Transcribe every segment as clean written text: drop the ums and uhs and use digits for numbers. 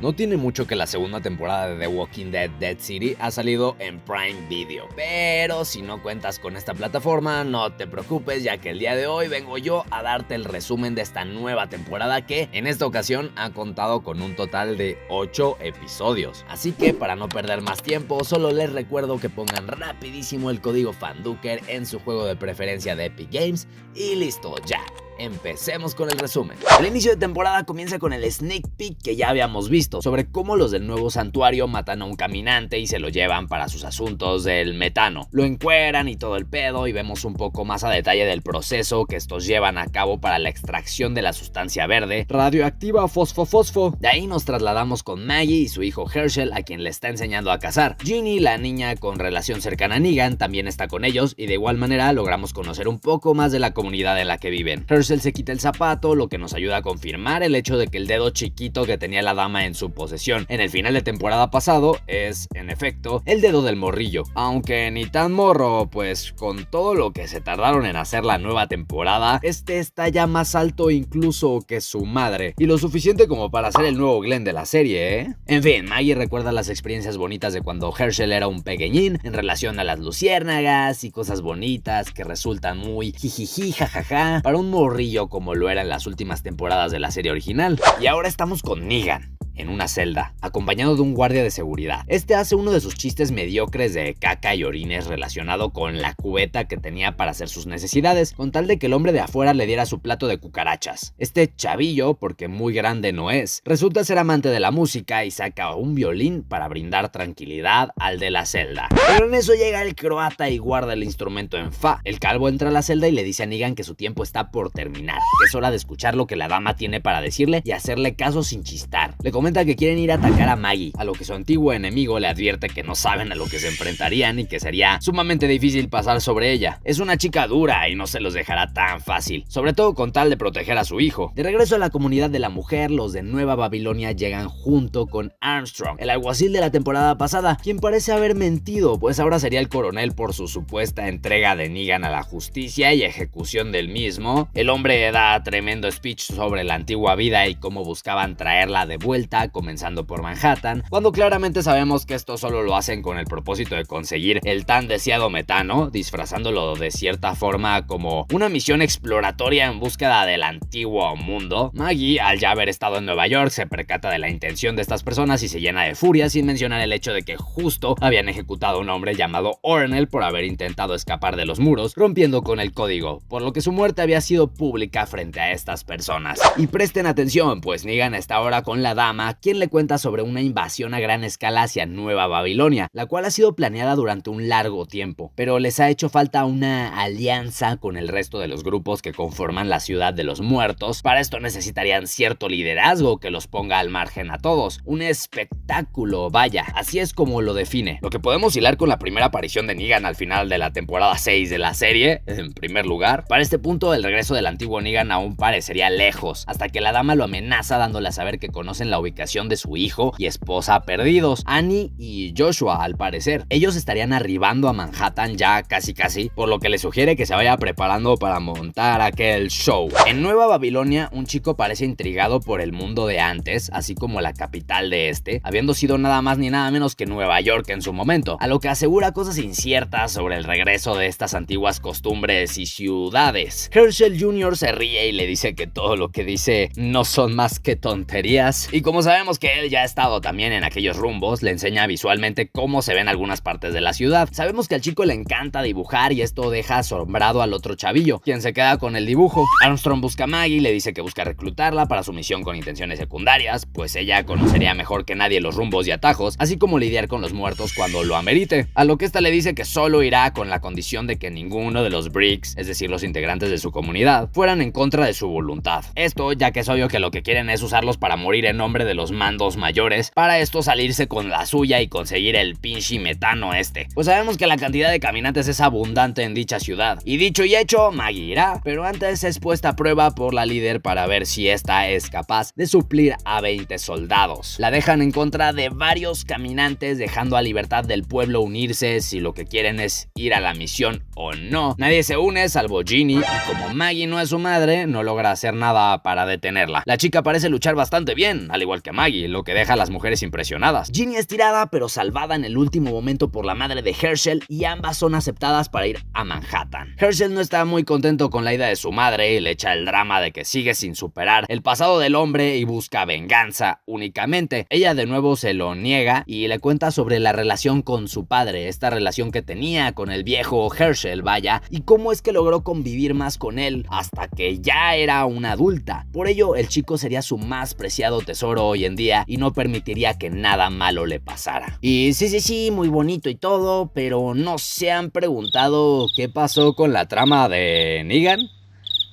No tiene mucho que la segunda temporada de The Walking Dead Dead City ha salido en Prime Video, pero si no cuentas con esta plataforma, no te preocupes, ya que el día de hoy vengo yo a darte el resumen de esta nueva temporada que en esta ocasión ha contado con un total de 8 episodios. Así que para no perder más tiempo, solo les recuerdo que pongan rapidísimo el código FANDUKER en su juego de preferencia de Epic Games y listo, ya. Empecemos con el resumen. El inicio de temporada comienza con el sneak peek que ya habíamos visto sobre cómo los del nuevo santuario matan a un caminante y se lo llevan para sus asuntos del metano. Lo encueran y todo el pedo y vemos un poco más a detalle del proceso que estos llevan a cabo para la extracción de la sustancia verde radioactiva fosfo. De ahí nos trasladamos con Maggie y su hijo Herschel, a quien le está enseñando a cazar. Ginny, la niña con relación cercana a Negan, también está con ellos y de igual manera logramos conocer un poco más de la comunidad en la que viven. Herschel se quita el zapato, lo que nos ayuda a confirmar el hecho de que el dedo chiquito que tenía la dama en su posesión en el final de temporada pasado es, en efecto, el dedo del morrillo. Aunque ni tan morro, pues con todo lo que se tardaron en hacer la nueva temporada, este está ya más alto incluso que su madre, y lo suficiente como para ser el nuevo Glenn de la serie, ¿eh? En fin, Maggie recuerda las experiencias bonitas de cuando Herschel era un pequeñín en relación a las luciérnagas y cosas bonitas que resultan muy jijiji jajaja para un morrillo como lo era en las últimas temporadas de la serie original. Y ahora estamos con Negan en una celda, acompañado de un guardia de seguridad. Este hace uno de sus chistes mediocres de caca y orines relacionado con la cubeta que tenía para hacer sus necesidades, con tal de que el hombre de afuera le diera su plato de cucarachas. Este chavillo, porque muy grande no es, resulta ser amante de la música y saca un violín para brindar tranquilidad al de la celda. Pero en eso llega el croata y guarda el instrumento en fa. El calvo entra a la celda y le dice a Negan que su tiempo está por terminar, que es hora de escuchar lo que la dama tiene para decirle y hacerle caso sin chistar. Le comenta que quieren ir a atacar a Maggie, a lo que su antiguo enemigo le advierte que no saben a lo que se enfrentarían y que sería sumamente difícil pasar sobre ella. Es una chica dura y no se los dejará tan fácil, sobre todo con tal de proteger a su hijo. De regreso a la comunidad de la mujer, los de Nueva Babilonia llegan junto con Armstrong, el alguacil de la temporada pasada, quien parece haber mentido, pues ahora sería el coronel por su supuesta entrega de Negan a la justicia y ejecución del mismo. El hombre da tremendo speech sobre la antigua vida y cómo buscaban traerla de vuelta, comenzando por Manhattan, cuando claramente sabemos que esto solo lo hacen con el propósito de conseguir el tan deseado metano, disfrazándolo de cierta forma como una misión exploratoria en búsqueda del antiguo mundo. Maggie, al ya haber estado en Nueva York, se percata de la intención de estas personas y se llena de furia, sin mencionar el hecho de que justo habían ejecutado a un hombre llamado Ornell por haber intentado escapar de los muros, rompiendo con el código, por lo que su muerte había sido pública frente a estas personas. Y presten atención, pues Negan está ahora con la dama, quien le cuenta sobre una invasión a gran escala hacia Nueva Babilonia, la cual ha sido planeada durante un largo tiempo, pero les ha hecho falta una alianza con el resto de los grupos que conforman la ciudad de los muertos. Para esto necesitarían cierto liderazgo que los ponga al margen a todos, un espectáculo, vaya, así es como lo define. Lo que podemos hilar con la primera aparición de Negan al final de la temporada 6 de la serie, en primer lugar. Para este punto el regreso del antiguo Negan aún parecería lejos, hasta que la dama lo amenaza dándole a saber que conocen la ubicación de su hijo y esposa perdidos, Annie y Joshua al parecer. Ellos estarían arribando a Manhattan ya casi, por lo que le sugiere que se vaya preparando para montar aquel show. En Nueva Babilonia, un chico parece intrigado por el mundo de antes, así como la capital de este, habiendo sido nada más ni nada menos que Nueva York en su momento, a lo que asegura cosas inciertas sobre el regreso de estas antiguas costumbres y ciudades. Herschel Jr. se ríe y le dice que todo lo que dice no son más que tonterías, y como sabemos que él ya ha estado también en aquellos rumbos, le enseña visualmente cómo se ven algunas partes de la ciudad. Sabemos que al chico le encanta dibujar y esto deja asombrado al otro chavillo, quien se queda con el dibujo. Armstrong busca a Maggie, le dice que busca reclutarla para su misión con intenciones secundarias, pues ella conocería mejor que nadie los rumbos y atajos, así como lidiar con los muertos cuando lo amerite. A lo que esta le dice que solo irá con la condición de que ninguno de los Bricks, es decir, los integrantes de su comunidad, fueran en contra de su voluntad. Esto ya que es obvio que lo que quieren es usarlos para morir en nombre de los mandos mayores, para esto salirse con la suya y conseguir el pinche metano este. Pues sabemos que la cantidad de caminantes es abundante en dicha ciudad. Y dicho y hecho, Maggie irá, pero antes es puesta a prueba por la líder para ver si esta es capaz de suplir a 20 soldados. La dejan en contra de varios caminantes, dejando a libertad del pueblo unirse si lo que quieren es ir a la misión o no. Nadie se une salvo Ginny, y como Maggie no es su madre, no logra hacer nada para detenerla. La chica parece luchar bastante bien, al igual igual que Maggie, lo que deja a las mujeres impresionadas. Ginny es tirada pero salvada en el último momento por la madre de Herschel y ambas son aceptadas para ir a Manhattan. Herschel no está muy contento con la idea de su madre y le echa el drama de que sigue sin superar el pasado del hombre y busca venganza únicamente. Ella de nuevo se lo niega y le cuenta sobre la relación con su padre, esta relación que tenía con el viejo Herschel, vaya, y cómo es que logró convivir más con él hasta que ya era una adulta. Por ello, el chico sería su más preciado tesoro hoy en día y no permitiría que nada malo le pasara. Y sí, muy bonito y todo, pero ¿no se han preguntado qué pasó con la trama de Negan?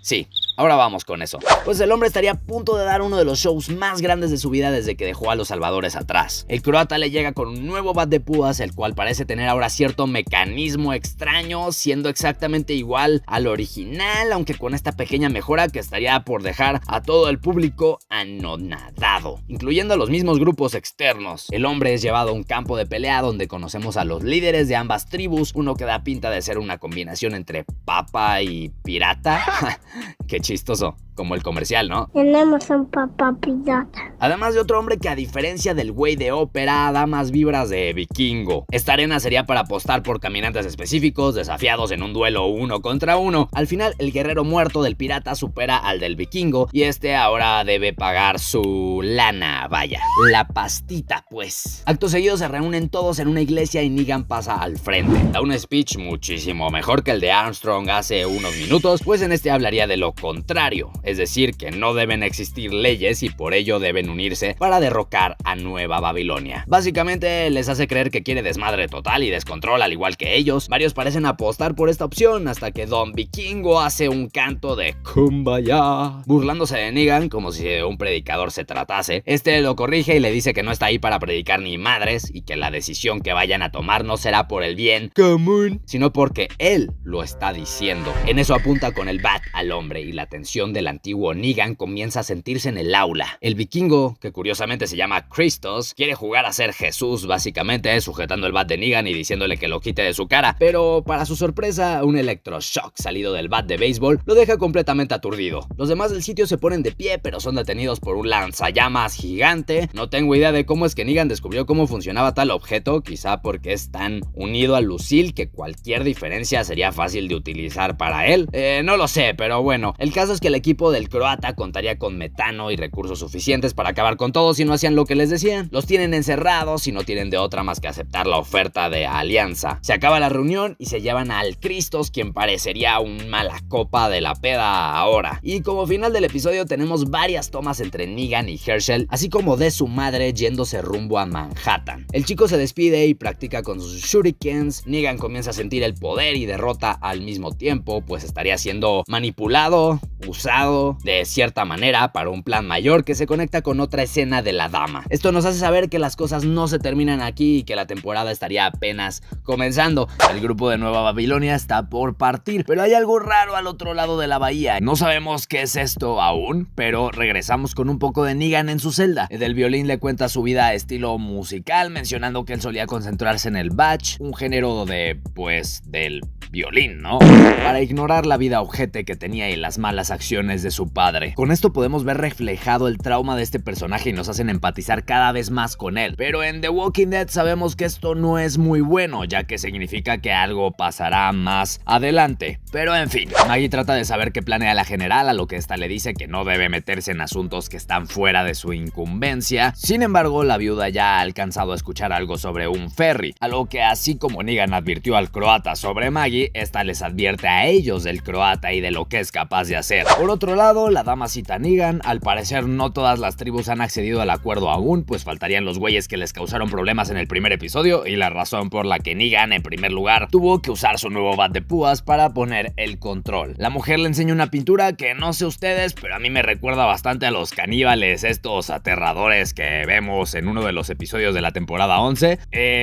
Sí. Ahora vamos con eso. Pues el hombre estaría a punto de dar uno de los shows más grandes de su vida desde que dejó a los salvadores atrás. El croata le llega con un nuevo bat de púas, el cual parece tener ahora cierto mecanismo extraño, siendo exactamente igual al original, aunque con esta pequeña mejora que estaría por dejar a todo el público anonadado, incluyendo a los mismos grupos externos. El hombre es llevado a un campo de pelea donde conocemos a los líderes de ambas tribus, uno que da pinta de ser una combinación entre papa y pirata. Qué chistoso, como el comercial, ¿no? Tenemos un papá pirata. Además de otro hombre que, a diferencia del güey de ópera, da más vibras de vikingo. Esta arena sería para apostar por caminantes específicos, desafiados en un duelo 1 contra 1. Al final, el guerrero muerto del pirata supera al del vikingo y este ahora debe pagar su lana, vaya, la pastita, pues. Acto seguido se reúnen todos en una iglesia y Negan pasa al frente. Da un speech muchísimo mejor que el de Armstrong hace unos minutos, pues en este hablaría de lo contrario, es decir, que no deben existir leyes y por ello deben unirse para derrocar a Nueva Babilonia. Básicamente les hace creer que quiere desmadre total y descontrol al igual que ellos. Varios parecen apostar por esta opción hasta que Don Vikingo hace un canto de Kumbaya, burlándose de Negan como si de un predicador se tratase. Este lo corrige y le dice que no está ahí para predicar ni madres y que la decisión que vayan a tomar no será por el bien común, sino porque él lo está diciendo. En eso apunta con el bat al hombre y la tensión del antiguo Negan comienza a sentirse en el aula. El vikingo, que curiosamente se llama Christos, quiere jugar a ser Jesús básicamente, sujetando el bat de Negan y diciéndole que lo quite de su cara, pero para su sorpresa, un electroshock salido del bat de béisbol lo deja completamente aturdido. Los demás del sitio se ponen de pie, pero son detenidos por un lanzallamas gigante. No tengo idea de cómo es que Negan descubrió cómo funcionaba tal objeto, quizá porque es tan unido al Lucille que cualquier diferencia sería fácil de utilizar para él. No lo sé, pero bueno, el caso es que el equipo del croata contaría con metano y recursos suficientes para acabar con todos si no hacían lo que les decían. Los tienen encerrados y no tienen de otra más que aceptar la oferta de alianza. Se acaba la reunión y se llevan al Christos, quien parecería un mala copa de la peda ahora. Y como final del episodio tenemos varias tomas entre Negan y Herschel, así como de su madre yéndose rumbo a Manhattan. El chico se despide y practica con sus shurikens. Negan comienza a sentir el poder y derrota al mismo tiempo, pues estaría siendo manipulado, usado de cierta manera para un plan mayor que se conecta con otra escena de la dama. Esto nos hace saber que las cosas no se terminan aquí y que la temporada estaría apenas comenzando. El grupo de Nueva Babilonia está por partir, pero hay algo raro al otro lado de la bahía. No sabemos qué es esto aún, pero regresamos con un poco de Negan en su celda. El del violín le cuenta su vida a estilo musical, mencionando que él solía concentrarse en el bach, un género de, pues, del violín, ¿no? Para ignorar la vida ojete que tenía y las malas acciones de su padre. Con esto podemos ver reflejado el trauma de este personaje y nos hacen empatizar cada vez más con él. Pero en The Walking Dead sabemos que esto no es muy bueno, ya que significa que algo pasará más adelante. Pero en fin, Maggie trata de saber qué planea la general, a lo que esta le dice que no debe meterse en asuntos que están fuera de su incumbencia. Sin embargo, la viuda ya ha alcanzado a escuchar algo sobre un ferry, a lo que, así como Negan advirtió al croata sobre Maggie, esta les advierte a ellos del croata y de lo que es capaz de hacer. Por otro lado, la dama cita a Negan. Al parecer no todas las tribus han accedido al acuerdo aún, pues faltarían los güeyes que les causaron problemas en el primer episodio y la razón por la que Negan, en primer lugar, tuvo que usar su nuevo bat de púas para poner el control. La mujer le enseña una pintura que no sé ustedes, pero a mí me recuerda bastante a los caníbales estos aterradores que vemos en uno de los episodios de la temporada 11.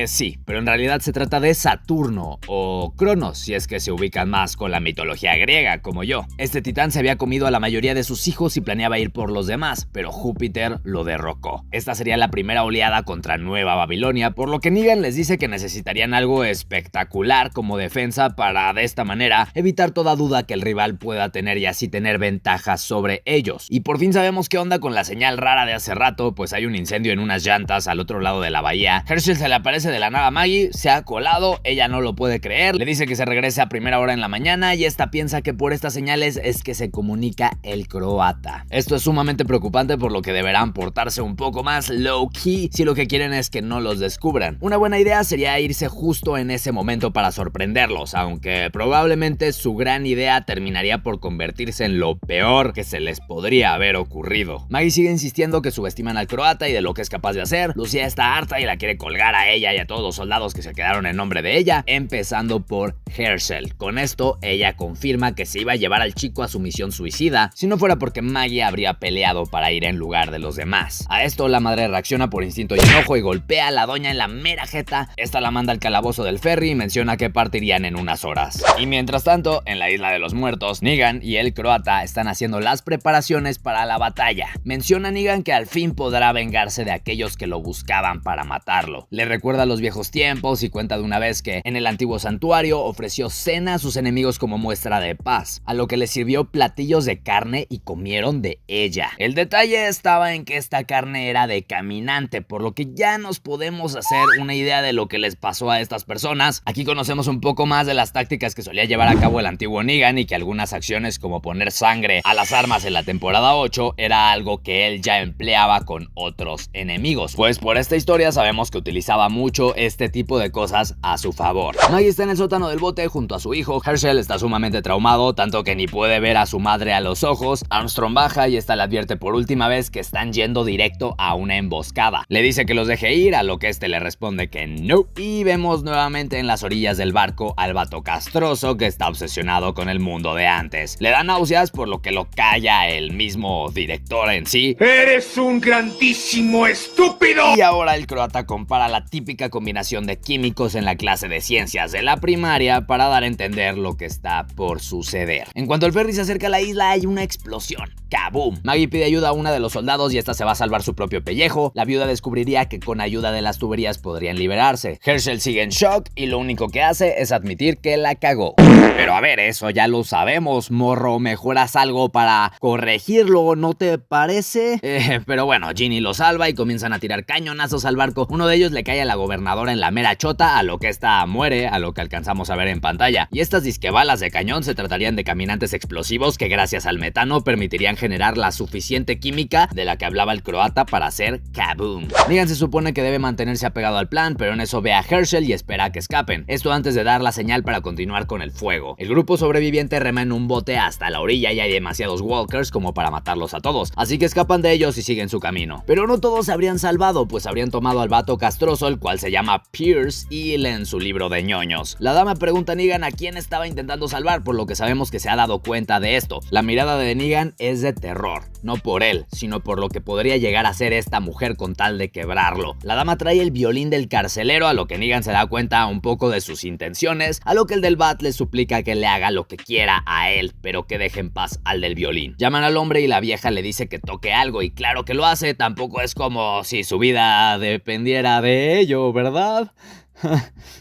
Sí, pero en realidad se trata de Saturno o Cronos, si es que se ubican más con la mitología griega como yo. Este titán se había comido a la mayoría de sus hijos y planeaba ir por los demás, pero Júpiter lo derrocó. Esta sería la primera oleada contra Nueva Babilonia, por lo que Negan les dice que necesitarían algo espectacular como defensa para, de esta manera, evitar toda duda que el rival pueda tener y así tener ventajas sobre ellos. Y por fin sabemos qué onda con la señal rara de hace rato, pues hay un incendio en unas llantas al otro lado de la bahía. Herschel se le aparece de la nada a Maggie, se ha colado, ella no lo puede creer, le dice que se regrese a primera hora en la mañana y esta piensa que por estas señales es que se comunica el croata. Esto es sumamente preocupante, por lo que deberán portarse un poco más low key si lo que quieren es que no los descubran. Una buena idea sería irse justo en ese momento para sorprenderlos, aunque probablemente su gran idea terminaría por convertirse en lo peor que se les podría haber ocurrido. Maggie sigue insistiendo que subestiman al croata y de lo que es capaz de hacer. Lucía está harta y la quiere colgar a ella y a todos los soldados que se quedaron en nombre de ella, empezando por Herschel. Con esto, ella confirma que se iba a llevar al chico a su misión suicida, si no fuera porque Maggie habría peleado para ir en lugar de los demás. A esto, la madre reacciona por instinto y enojo y golpea a la doña en la mera jeta. Esta la manda al calabozo del ferry y menciona que partirían en unas horas. Y mientras tanto, en la isla de los muertos, Negan y el croata están haciendo las preparaciones para la batalla. Menciona Negan que al fin podrá vengarse de aquellos que lo buscaban para matarlo. Le recuerda los viejos tiempos y cuenta de una vez que en el antiguo santuario ofreció cena a sus enemigos como muestra de paz, a lo que les sirvió platillos de carne y comieron de ella. El detalle estaba en que esta carne era de caminante, por lo que ya nos podemos hacer una idea de lo que les pasó a estas personas. Aquí conocemos un poco más de las tácticas que solía llevar a cabo el antiguo Negan y que algunas acciones como poner sangre a las armas en la temporada 8 era algo que él ya empleaba con otros enemigos, pues por esta historia sabemos que utilizaba mucho este tipo de cosas a su favor. Maggie está en el sótano del bote junto a su hijo. Herschel está sumamente traumado, tanto que ni puede ver a su madre a los ojos. Armstrong baja y esta le advierte por última vez que están yendo directo a una emboscada. Le dice que los deje ir, a lo que este le responde que no. Y vemos nuevamente en las orillas del barco al vato castroso que está obsesionado con el mundo de antes. Le da náuseas, por lo que lo calla el mismo director en sí. ¡Eres un grandísimo estúpido! Y ahora el croata compara la típica combinación de químicos en la clase de ciencias de la primaria para dar a entender lo que está por suceder. En cuanto el ferry se acerca a la isla, hay una explosión. ¡Kaboom! Maggie pide ayuda a una de los soldados y esta se va a salvar su propio pellejo. La viuda descubriría que con ayuda de las tuberías podrían liberarse. Herschel sigue en shock y lo único que hace es admitir que la cagó. Pero a ver, eso ya lo sabemos, morro. Mejoras algo para corregirlo, ¿no te parece? Pero bueno, Ginny lo salva y comienzan a tirar cañonazos al barco. Uno de ellos le cae a la gobernadora en la mera chota, a lo que esta muere, a lo que alcanzamos a ver en pantalla. Y estas disquebalas de cañón se tratarían de caminantes explosivos que gracias al metano permitirían generar la suficiente química de la que hablaba el croata para hacer kaboom. Negan se supone que debe mantenerse apegado al plan, pero en eso ve a Herschel y espera a que escapen. Esto antes de dar la señal para continuar con el fuego. El grupo sobreviviente rema en un bote hasta la orilla y hay demasiados walkers como para matarlos a todos, así que escapan de ellos y siguen su camino. Pero no todos se habrían salvado, pues habrían tomado al vato castroso, el cual se llama Pierce, y leen su libro de ñoños. La dama pregunta a Negan a quién estaba intentando salvar, por lo que sabemos que se ha dado cuenta de esto. La mirada de Negan es de terror, no por él, sino por lo que podría llegar a ser esta mujer con tal de quebrarlo. La dama trae el violín del carcelero, a lo que Negan se da cuenta un poco de sus intenciones, a lo que el del bat le suplica que le haga lo que quiera a él, pero que deje en paz al del violín. Llaman al hombre y la vieja le dice que toque algo, y claro que lo hace, tampoco es como si su vida dependiera de ello, ¿verdad?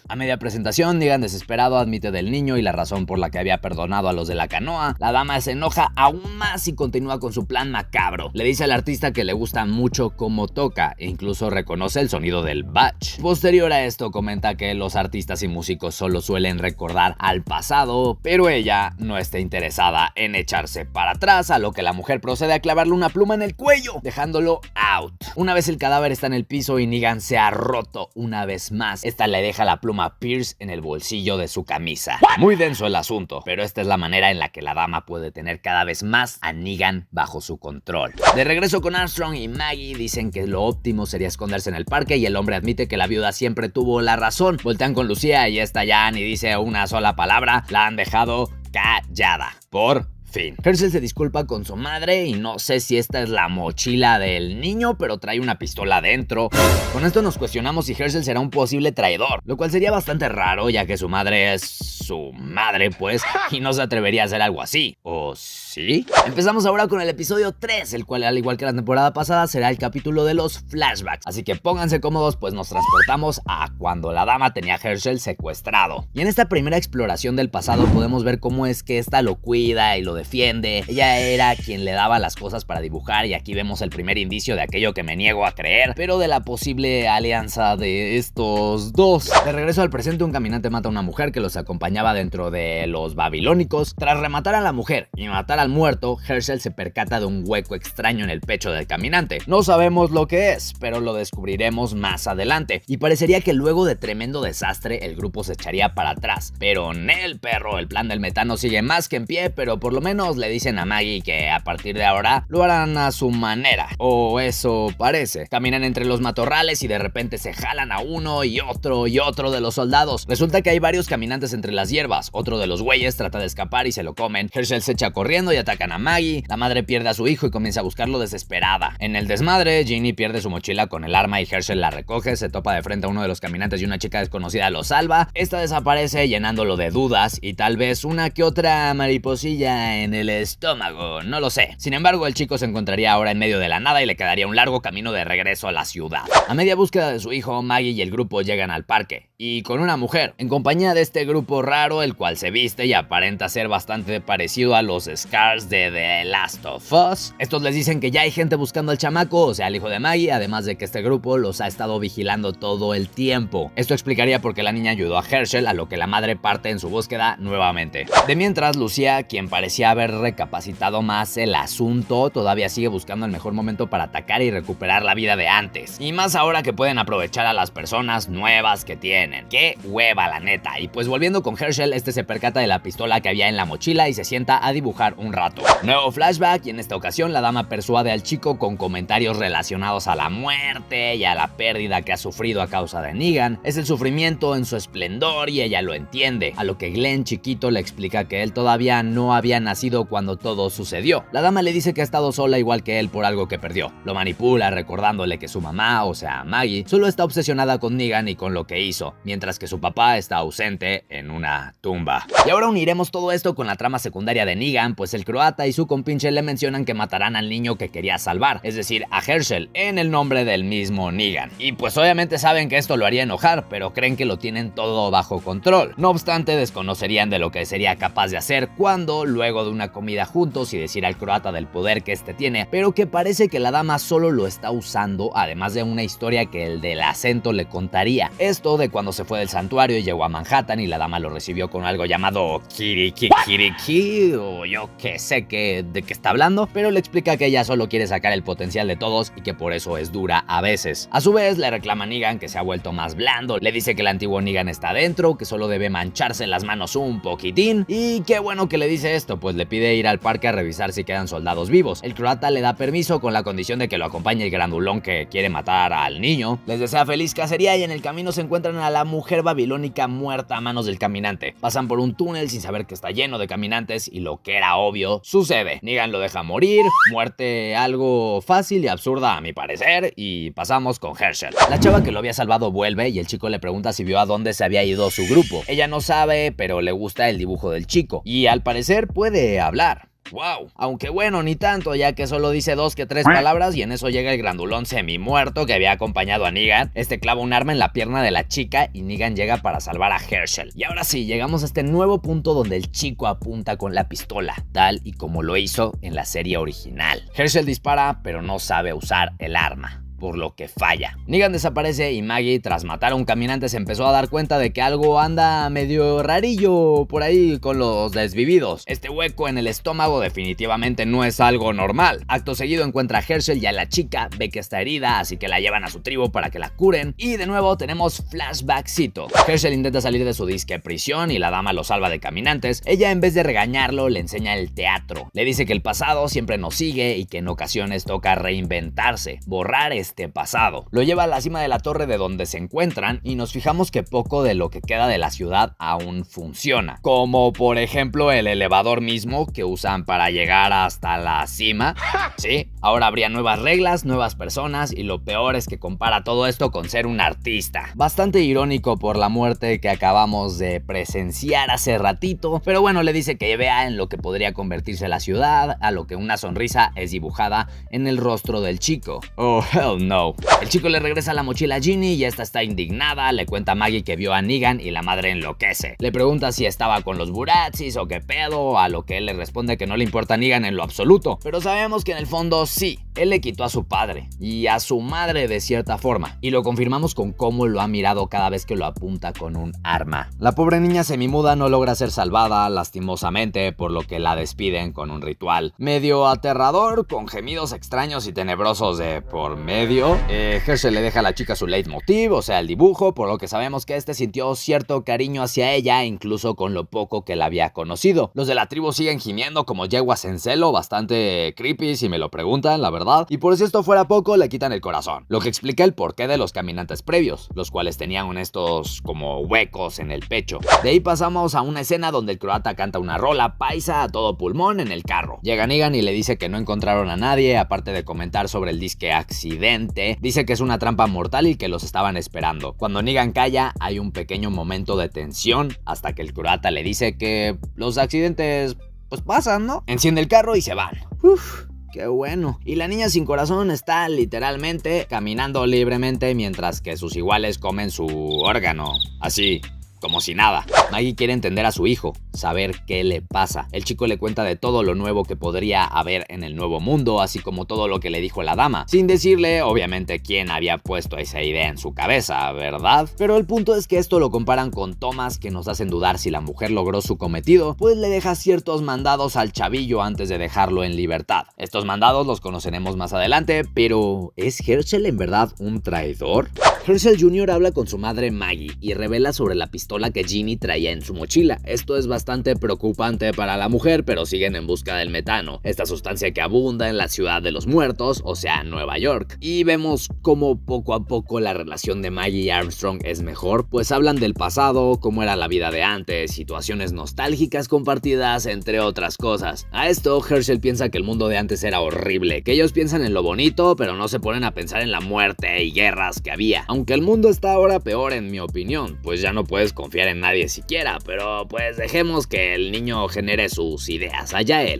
A media presentación, Negan desesperado admite del niño y la razón por la que había perdonado a los de la canoa. La dama se enoja aún más y continúa con su plan macabro. Le dice al artista que le gusta mucho cómo toca e incluso reconoce el sonido del batch. Posterior a esto comenta que los artistas y músicos solo suelen recordar al pasado, pero ella no está interesada en echarse para atrás, a lo que la mujer procede a clavarle una pluma en el cuello, dejándolo out. Una vez el cadáver está en el piso y Negan se ha roto una vez más, esta le deja la pluma a Pierce en el bolsillo de su camisa. Muy denso el asunto, pero esta es la manera en la que la dama puede tener cada vez más a Negan bajo su control. De regreso con Armstrong y Maggie, dicen que lo óptimo sería esconderse en el parque y el hombre admite que la viuda siempre tuvo la razón. Voltean con Lucía y esta ya ni dice una sola palabra, la han dejado callada. Por fin. Herschel se disculpa con su madre y no sé si esta es la mochila del niño, pero trae una pistola dentro. Con esto nos cuestionamos si Herschel será un posible traidor, lo cual sería bastante raro ya que su madre es su madre, pues, y no se atrevería a hacer algo así. ¿O sí? Empezamos ahora con el episodio 3, el cual, al igual que la temporada pasada, será el capítulo de los flashbacks. Así que pónganse cómodos, pues nos transportamos a cuando la dama tenía a Herschel secuestrado. Y en esta primera exploración del pasado podemos ver cómo es que esta lo cuida y lo defiende. Ella era quien le daba las cosas para dibujar, y aquí vemos el primer indicio de aquello que me niego a creer, pero de la posible alianza de estos dos. De regreso al presente, un caminante mata a una mujer que los acompañaba dentro de los babilónicos. Tras rematar a la mujer y matar al muerto, Herschel se percata de un hueco extraño en el pecho del caminante. No sabemos lo que es, pero lo descubriremos más adelante, y parecería que luego de tremendo desastre el grupo se echaría para atrás. Pero Nel, perro, el plan del metano sigue más que en pie, pero por lo menos le dicen a Maggie que a partir de ahora lo harán a su manera, o eso parece. Caminan entre los matorrales y de repente se jalan a uno y otro de los soldados. Resulta que hay varios caminantes entre las hierbas. Otro de los güeyes trata de escapar y se lo comen. Herschel se echa corriendo y atacan a Maggie. La madre pierde a su hijo y comienza a buscarlo desesperada. En el desmadre, Ginny pierde su mochila con el arma y Herschel la recoge. Se topa de frente a uno de los caminantes y una chica desconocida lo salva. Esta desaparece llenándolo de dudas y tal vez una que otra mariposilla en el estómago, no lo sé. Sin embargo, el chico se encontraría ahora en medio de la nada y le quedaría un largo camino de regreso a la ciudad. A media búsqueda de su hijo, Maggie y el grupo llegan al parque, y con una mujer, en compañía de este grupo raro, el cual se viste y aparenta ser bastante parecido a los Scars de The Last of Us. Estos les dicen que ya hay gente buscando al chamaco, o sea, al hijo de Maggie, además de que este grupo los ha estado vigilando todo el tiempo. Esto explicaría por qué la niña ayudó a Herschel, a lo que la madre parte en su búsqueda nuevamente. De mientras, Lucia, quien parecía haber recapacitado más el asunto, todavía sigue buscando el mejor momento para atacar y recuperar la vida de antes. Y más ahora que pueden aprovechar a las personas nuevas que tienen. ¡Qué hueva, la neta! Y pues volviendo con Herschel, este se percata de la pistola que había en la mochila y se sienta a dibujar un rato. Nuevo flashback, y en esta ocasión la dama persuade al chico con comentarios relacionados a la muerte y a la pérdida que ha sufrido a causa de Negan. Es el sufrimiento en su esplendor y ella lo entiende, a lo que Glenn chiquito le explica que él todavía no había nacido cuando todo sucedió. La dama le dice que ha estado sola igual que él por algo que perdió. Lo manipula recordándole que su mamá, o sea Maggie, solo está obsesionada con Negan y con lo que hizo, mientras que su papá está ausente en una tumba. Y ahora uniremos todo esto con la trama secundaria de Negan, pues el croata y su compinche le mencionan que matarán al niño que quería salvar, es decir, a Herschel, en el nombre del mismo Negan. Y pues obviamente saben que esto lo haría enojar, pero creen que lo tienen todo bajo control. No obstante, desconocerían de lo que sería capaz de hacer cuando, luego de una comida juntos y decir al croata del poder que este tiene, pero que parece que la dama solo lo está usando, además de una historia que el del acento le contaría. Esto de cuando se fue del santuario y llegó a Manhattan y la dama lo recibió con algo llamado kiriki, o yo que sé de qué está hablando, pero le explica que ella solo quiere sacar el potencial de todos y que por eso es dura a veces. A su vez, le reclama a Negan que se ha vuelto más blando, le dice que el antiguo Negan está adentro, que solo debe mancharse las manos un poquitín, y qué bueno que le dice esto, pues le pide ir al parque a revisar si quedan soldados vivos. El croata le da permiso con la condición de que lo acompañe el grandulón que quiere matar al niño. Les desea feliz cacería y en el camino se encuentran a la mujer babilónica muerta a manos del caminante. Pasan por un túnel sin saber que está lleno de caminantes y lo que era obvio sucede. Negan lo deja morir, muerte algo fácil y absurda a mi parecer, y pasamos con Herschel. La chava que lo había salvado vuelve y el chico le pregunta si vio a dónde se había ido su grupo. Ella no sabe, pero le gusta el dibujo del chico y al parecer puede hablar. ¡Wow! Aunque bueno, ni tanto, ya que solo dice 2 que 3 palabras y en eso llega el grandulón semi-muerto que había acompañado a Negan. Este clava un arma en la pierna de la chica y Negan llega para salvar a Herschel. Y ahora sí, llegamos a este nuevo punto donde el chico apunta con la pistola, tal y como lo hizo en la serie original. Herschel dispara, pero no sabe usar el arma, por lo que falla. Negan desaparece y Maggie, tras matar a un caminante, se empezó a dar cuenta de que algo anda medio rarillo por ahí con los desvividos. Este hueco en el estómago definitivamente no es algo normal. Acto seguido encuentra a Herschel y a la chica, ve que está herida, así que la llevan a su tribu para que la curen. Y de nuevo tenemos flashbackcito. Herschel intenta salir de su disque prisión y la dama lo salva de caminantes. Ella, en vez de regañarlo, le enseña el teatro. Le dice que el pasado siempre nos sigue y que en ocasiones toca reinventarse. Borrar es este pasado. Lo lleva a la cima de la torre de donde se encuentran y nos fijamos que poco de lo que queda de la ciudad aún funciona, como por ejemplo el elevador mismo que usan para llegar hasta la cima. Sí, ahora habría nuevas reglas, nuevas personas y lo peor es que compara todo esto con ser un artista. Bastante irónico por la muerte que acabamos de presenciar hace ratito, pero bueno, le dice que vea en lo que podría convertirse la ciudad, a lo que una sonrisa es dibujada en el rostro del chico. Oh, hell no. El chico le regresa la mochila a Ginny y esta está indignada, le cuenta a Maggie que vio a Negan y la madre enloquece. Le pregunta si estaba con los Burazzis o qué pedo, a lo que él le responde que no le importa a Negan en lo absoluto, pero sabemos que en el fondo sí, él le quitó a su padre y a su madre de cierta forma, y lo confirmamos con cómo lo ha mirado cada vez que lo apunta con un arma. La pobre niña semimuda no logra ser salvada, lastimosamente, por lo que la despiden con un ritual medio aterrador, con gemidos extraños y tenebrosos de por medio. Herschel le deja a la chica su leitmotiv, o sea el dibujo, por lo que sabemos que este sintió cierto cariño hacia ella, incluso con lo poco que la había conocido. Los de la tribu siguen gimiendo como yeguas en celo, bastante creepy si me lo preguntan, la verdad, y por si esto fuera poco, le quitan el corazón, lo que explica el porqué de los caminantes previos, los cuales tenían estos como huecos en el pecho. De ahí pasamos a una escena donde el croata canta una rola paisa a todo pulmón en el carro. Llega Negan y le dice que no encontraron a nadie, aparte de comentar sobre el disque accidente. Dice que es una trampa mortal y que los estaban esperando. Cuando Negan calla, hay un pequeño momento de tensión, hasta que el croata le dice que los accidentes pues pasan, ¿no? Enciende el carro y se van. Uf. Qué bueno. Y la niña sin corazón está literalmente caminando libremente mientras que sus iguales comen su órgano. Así, como si nada. Maggie quiere entender a su hijo, saber qué le pasa. El chico le cuenta de todo lo nuevo que podría haber en el nuevo mundo, así como todo lo que le dijo la dama, sin decirle, obviamente, quién había puesto esa idea en su cabeza, ¿verdad? Pero el punto es que esto lo comparan con tomas que nos hacen dudar si la mujer logró su cometido, pues le deja ciertos mandados al chavillo antes de dejarlo en libertad. Estos mandados los conoceremos más adelante, pero ¿es Herschel en verdad un traidor? Herschel Jr. habla con su madre Maggie y revela sobre la pistola que Ginny traía en su mochila. Esto es bastante preocupante para la mujer, pero siguen en busca del metano, esta sustancia que abunda en la ciudad de los muertos, o sea, Nueva York. Y vemos cómo poco a poco la relación de Maggie y Armstrong es mejor, pues hablan del pasado, cómo era la vida de antes, situaciones nostálgicas compartidas, entre otras cosas. A esto, Herschel piensa que el mundo de antes era horrible, que ellos piensan en lo bonito, pero no se ponen a pensar en la muerte y guerras que había. Aunque el mundo está ahora peor en mi opinión, pues ya no puedes confiar en nadie siquiera, pero pues dejemos que el niño genere sus ideas, allá él.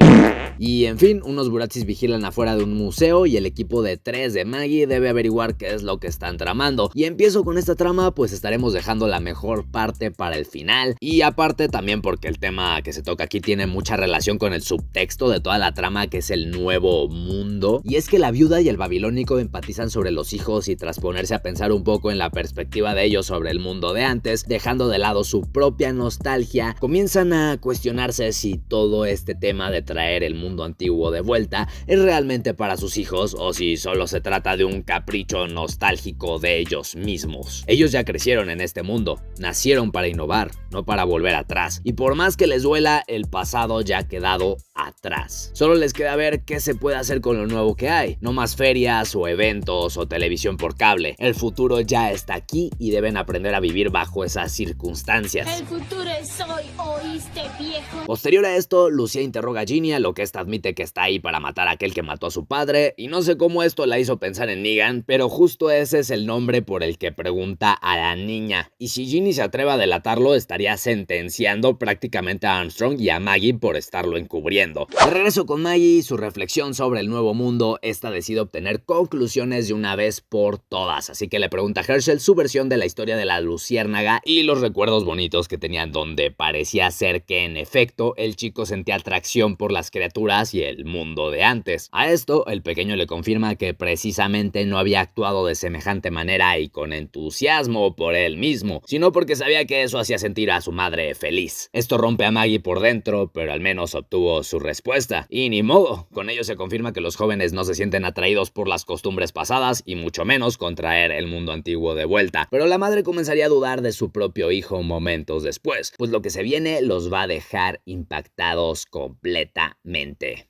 Y en fin, unos Burazzis vigilan afuera de un museo y el equipo de 3 de Maggie debe averiguar qué es lo que están tramando. Y empiezo con esta trama, pues estaremos dejando la mejor parte para el final, y aparte también porque el tema que se toca aquí tiene mucha relación con el subtexto de toda la trama, que es el nuevo mundo. Y es que la viuda y el babilónico empatizan sobre los hijos y tras ponerse a pensar un poco en la perspectiva de ellos sobre el mundo de antes, dejando de lado su propia nostalgia, comienzan a cuestionarse si todo este tema de traer el mundo antiguo de vuelta es realmente para sus hijos o si solo se trata de un capricho nostálgico de ellos mismos. Ellos ya crecieron en este mundo, nacieron para innovar, no para volver atrás, y por más que les duela, el pasado ya ha quedado atrás. Solo les queda ver qué se puede hacer con lo nuevo que hay, no más ferias o eventos o televisión por cable. El futuro ya está aquí y deben aprender a vivir bajo esas circunstancias. El futuro es hoy, ¿oíste, viejo? Posterior a esto, Lucía interroga a Ginny, a lo que esta admite que está ahí para matar a aquel que mató a su padre, y no sé cómo esto la hizo pensar en Negan, pero justo ese es el nombre por el que pregunta a la niña. Y si Ginny se atreve a delatarlo, estaría sentenciando prácticamente a Armstrong y a Maggie por estarlo encubriendo. De regreso con Maggie y su reflexión sobre el nuevo mundo, esta decide obtener conclusiones de una vez por todas, así que le pregunta a Herschel su versión de la historia de la luciérnaga y los recuerdos bonitos que tenían, donde parecía ser que en efecto el chico sentía atracción por las criaturas y el mundo de antes. A esto el pequeño le confirma que precisamente no había actuado de semejante manera y con entusiasmo por él mismo, sino porque sabía que eso hacía sentir a su madre feliz. Esto rompe a Maggie por dentro, pero al menos obtuvo su respuesta, y ni modo, con ello se confirma que los jóvenes no se sienten atraídos por las costumbres pasadas y mucho menos con traer el mundo antiguo de vuelta, pero la madre comenzaría a dudar de su propio hijo momentos después, pues lo que se viene los va a dejar impactados completamente.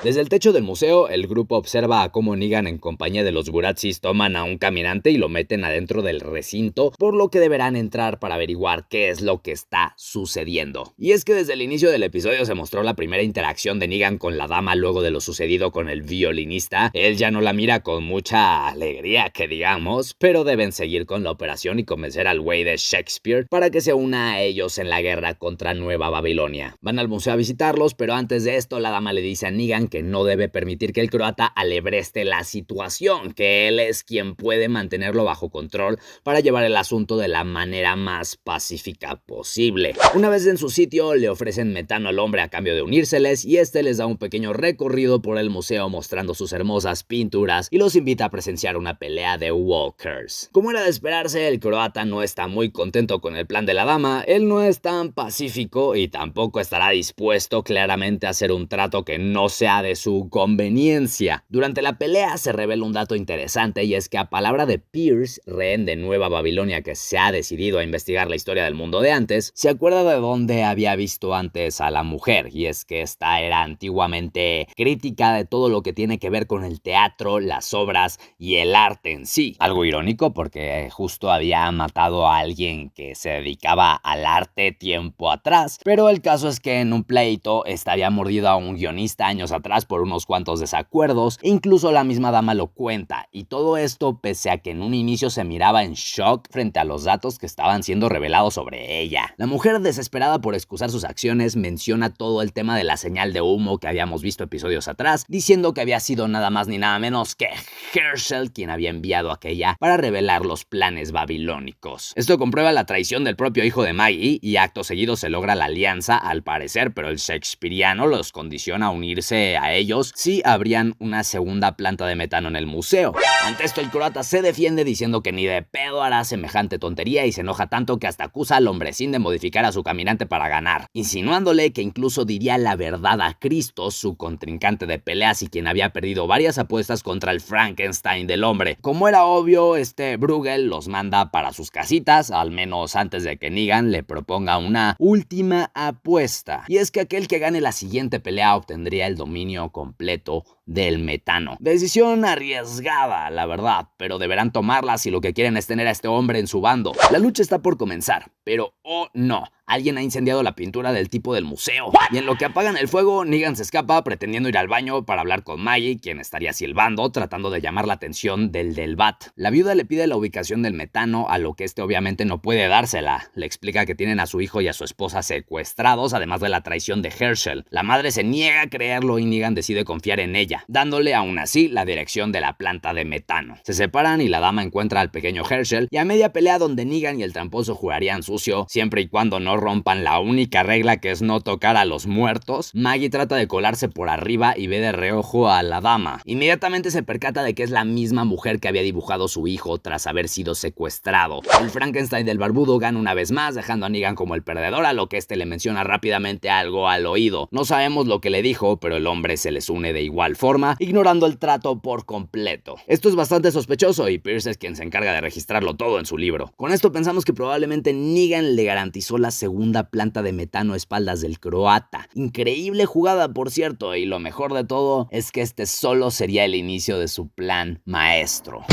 Desde el techo del museo, el grupo observa a cómo Negan en compañía de los Guratzis toman a un caminante y lo meten adentro del recinto, por lo que deberán entrar para averiguar qué es lo que está sucediendo. Y es que desde el inicio del episodio se mostró la primera interacción de Negan con la dama luego de lo sucedido con el violinista. Él ya no la mira con mucha alegría, que digamos, pero deben seguir con la operación y convencer al güey de Shakespeare para que se una a ellos en la guerra contra Nueva Babilonia. Van al museo a visitarlos, pero antes de esto la dama le dice a Negan que no debe permitir que el croata alebreste la situación, que él es quien puede mantenerlo bajo control para llevar el asunto de la manera más pacífica posible. Una vez en su sitio, le ofrecen metano al hombre a cambio de unírseles y este les da un pequeño recorrido por el museo mostrando sus hermosas pinturas y los invita a presenciar una pelea de walkers. Como era de esperarse, el croata no está muy contento con el plan de la dama, él no es tan pacífico y tampoco estará dispuesto claramente a hacer un trato que no sea de su conveniencia. Durante la pelea se revela un dato interesante y es que a palabra de Pierce, rehén de Nueva Babilonia que se ha decidido a investigar la historia del mundo de antes, se acuerda de dónde había visto antes a la mujer, y es que esta era antiguamente crítica de todo lo que tiene que ver con el teatro, las obras y el arte en sí. Algo irónico porque justo había matado a alguien que se dedicaba al arte tiempo atrás, pero el caso es que en un pleito esta había mordido a un guionista años atrás por unos cuantos desacuerdos, e incluso la misma dama lo cuenta, y todo esto pese a que en un inicio se miraba en shock frente a los datos que estaban siendo revelados sobre ella. La mujer, desesperada por excusar sus acciones, menciona todo el tema de la señal de humo que habíamos visto episodios atrás, diciendo que había sido nada más ni nada menos que Herschel quien había enviado a aquella para revelar los planes babilónicos. Esto comprueba la traición del propio hijo de Maggie y acto seguido se logra la alianza al parecer, pero el shakespeariano los condiciona a unirse a ellos si abrían una segunda planta de metano en el museo. Ante esto el croata se defiende diciendo que ni de pedo hará semejante tontería y se enoja tanto que hasta acusa al hombrecín de modificar a su caminante para ganar, insinuándole que incluso diría la verdad a Cristo, su contrincante de peleas y quien había perdido varias apuestas contra el Frankenstein del hombre. Como era obvio, Bruegel los manda para sus casitas, al menos antes de que Negan le proponga una última apuesta, y es que aquel que gane la siguiente pelea obtendría el dominio completo del metano. Decisión arriesgada, la verdad, pero deberán tomarla si lo que quieren es tener a este hombre en su bando. La lucha está por comenzar, pero oh no, alguien ha incendiado la pintura del tipo del museo. Y en lo que apagan el fuego, Negan se escapa pretendiendo ir al baño para hablar con Maggie, quien estaría silbando, tratando de llamar la atención del bat. La viuda le pide la ubicación del metano, a lo que obviamente no puede dársela. Le explica que tienen a su hijo y a su esposa secuestrados, además de la traición de Herschel. La madre se niega a creerlo y Negan decide confiar en ella, dándole aún así la dirección de la planta de metano. Se separan y la dama encuentra al pequeño Herschel, y a media pelea donde Negan y el tramposo jugarían sucio, siempre y cuando no rompan la única regla que es no tocar a los muertos, Maggie trata de colarse por arriba y ve de reojo a la dama. Inmediatamente se percata de que es la misma mujer que había dibujado su hijo tras haber sido secuestrado. El Frankenstein del barbudo gana una vez más, dejando a Negan como el perdedor, a lo que le menciona rápidamente algo al oído. No sabemos lo que le dijo, pero el hombre se les une de igual forma, ignorando el trato por completo. Esto es bastante sospechoso y Pierce es quien se encarga de registrarlo todo en su libro. Con esto pensamos que probablemente Negan le garantizó la segunda planta de metano a espaldas del croata. Increíble jugada, por cierto, y lo mejor de todo es que este solo sería el inicio de su plan maestro.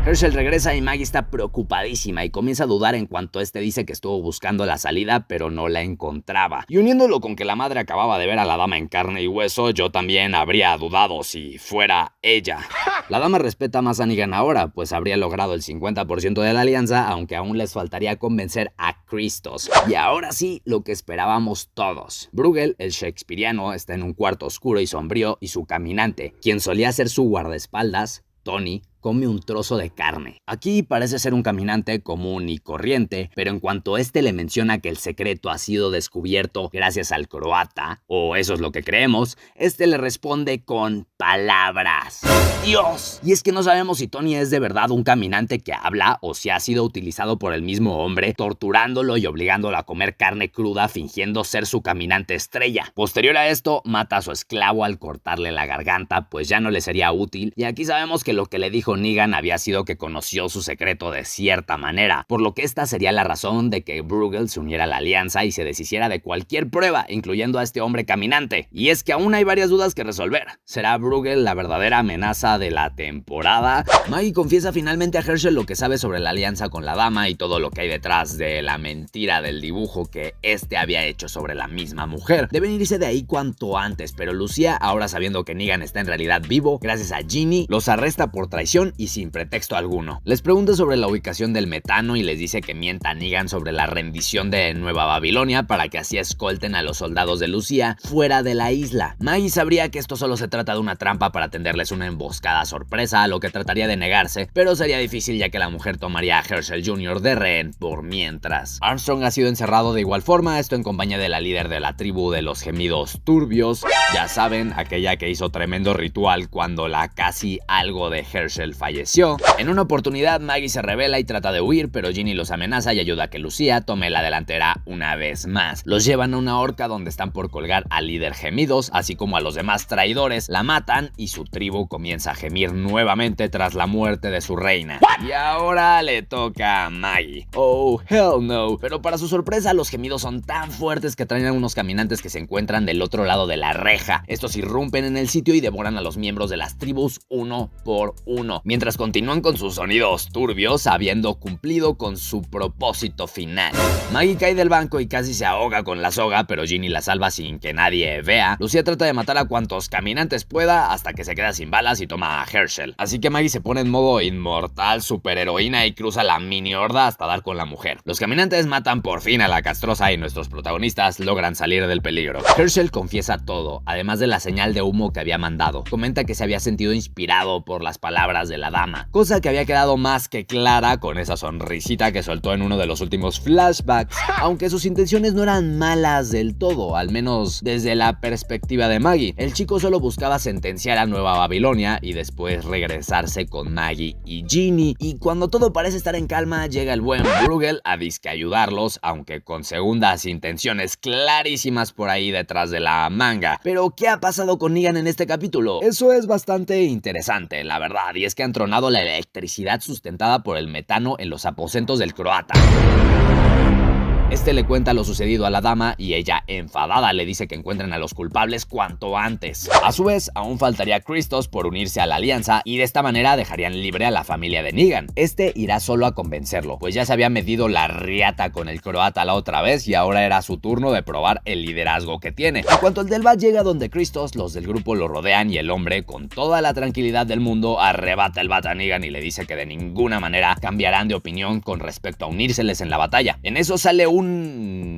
Herschel regresa y Maggie está preocupadísima y comienza a dudar en cuanto dice que estuvo buscando la salida pero no la encontraba. Y uniéndolo con que la madre acababa de ver a la dama en carne y hueso, yo también habría dudado si fuera ella. La dama respeta más a Negan ahora, pues habría logrado el 50% de la alianza, aunque aún les faltaría convencer a Christos. Y ahora sí, lo que esperábamos todos. Bruegel, el shakespeariano, está en un cuarto oscuro y sombrío y su caminante, quien solía ser su guardaespaldas, Tony, come un trozo de carne. Aquí parece ser un caminante común y corriente, pero en cuanto le menciona que el secreto ha sido descubierto gracias al croata, o eso es lo que creemos, le responde con palabras. ¡Dios! Y es que no sabemos si Tony es de verdad un caminante que habla o si ha sido utilizado por el mismo hombre, torturándolo y obligándolo a comer carne cruda fingiendo ser su caminante estrella. Posterior a esto, mata a su esclavo al cortarle la garganta, pues ya no le sería útil, y aquí sabemos que lo que le dijo dijo Negan había sido que conoció su secreto de cierta manera, por lo que esta sería la razón de que Bruegel se uniera a la alianza y se deshiciera de cualquier prueba, incluyendo a este hombre caminante. Y es que aún hay varias dudas que resolver. ¿Será Bruegel la verdadera amenaza de la temporada? Maggie confiesa finalmente a Herschel lo que sabe sobre la alianza con la dama y todo lo que hay detrás de la mentira del dibujo que este había hecho sobre la misma mujer. Deben irse de ahí cuanto antes, pero Lucía, ahora sabiendo que Negan está en realidad vivo, gracias a Ginny, los arresta por traición y sin pretexto alguno. Les pregunta sobre la ubicación del metano y les dice que mienta a Negan sobre la rendición de Nueva Babilonia para que así escolten a los soldados de Lucía fuera de la isla. Maggie sabría que esto solo se trata de una trampa para tenderles una emboscada sorpresa, a lo que trataría de negarse, pero sería difícil ya que la mujer tomaría a Herschel Jr. de rehén por mientras. Armstrong ha sido encerrado de igual forma, esto en compañía de la líder de la tribu de los gemidos turbios, ya saben, aquella que hizo tremendo ritual cuando la casi algo de Herschel falleció. En una oportunidad Maggie se revela y trata de huir, pero Ginny los amenaza y ayuda a que Lucía tome la delantera una vez más. Los llevan a una horca donde están por colgar al líder gemidos, así como a los demás traidores, la matan y su tribu comienza a gemir nuevamente tras la muerte de su reina. Y ahora le toca a Maggie. Oh, hell no. Pero para su sorpresa, los gemidos son tan fuertes que traen a unos caminantes que se encuentran del otro lado de la reja. Estos irrumpen en el sitio y devoran a los miembros de las tribus uno por uno, mientras continúan con sus sonidos turbios, habiendo cumplido con su propósito final. Maggie cae del banco y casi se ahoga con la soga, pero Ginny la salva sin que nadie vea. Lucía trata de matar a cuantos caminantes pueda hasta que se queda sin balas y toma a Herschel. Así que Maggie se pone en modo inmortal, superheroína y cruza la mini horda hasta dar con la mujer. Los caminantes matan por fin a la castrosa y nuestros protagonistas logran salir del peligro. Herschel confiesa todo, además de la señal de humo que había mandado. Comenta que se había sentido inspirado por las palabras de la dama, cosa que había quedado más que clara con esa sonrisita que soltó en uno de los últimos flashbacks, aunque sus intenciones no eran malas del todo, al menos desde la perspectiva de Maggie. El chico solo buscaba sentenciar a Nueva Babilonia y después regresarse con Maggie y Ginny, y cuando todo parece estar en calma llega el buen Bruegel a disque ayudarlos, aunque con segundas intenciones clarísimas por ahí detrás de la manga. Pero ¿qué ha pasado con Negan en este capítulo? Eso es bastante interesante, la verdad, y es que han tronado la electricidad sustentada por el metano en los aposentos del croata. Este le cuenta lo sucedido a la dama y ella, enfadada, le dice que encuentren a los culpables cuanto antes. A su vez, aún faltaría Christos por unirse a la alianza y de esta manera dejarían libre a la familia de Negan. Este irá solo a convencerlo, pues ya se había medido la riata con el croata la otra vez y ahora era su turno de probar el liderazgo que tiene. En cuanto el del bat llega donde Christos, los del grupo lo rodean y el hombre, con toda la tranquilidad del mundo, arrebata el bat a Negan y le dice que de ninguna manera cambiarán de opinión con respecto a unírseles en la batalla. En eso sale un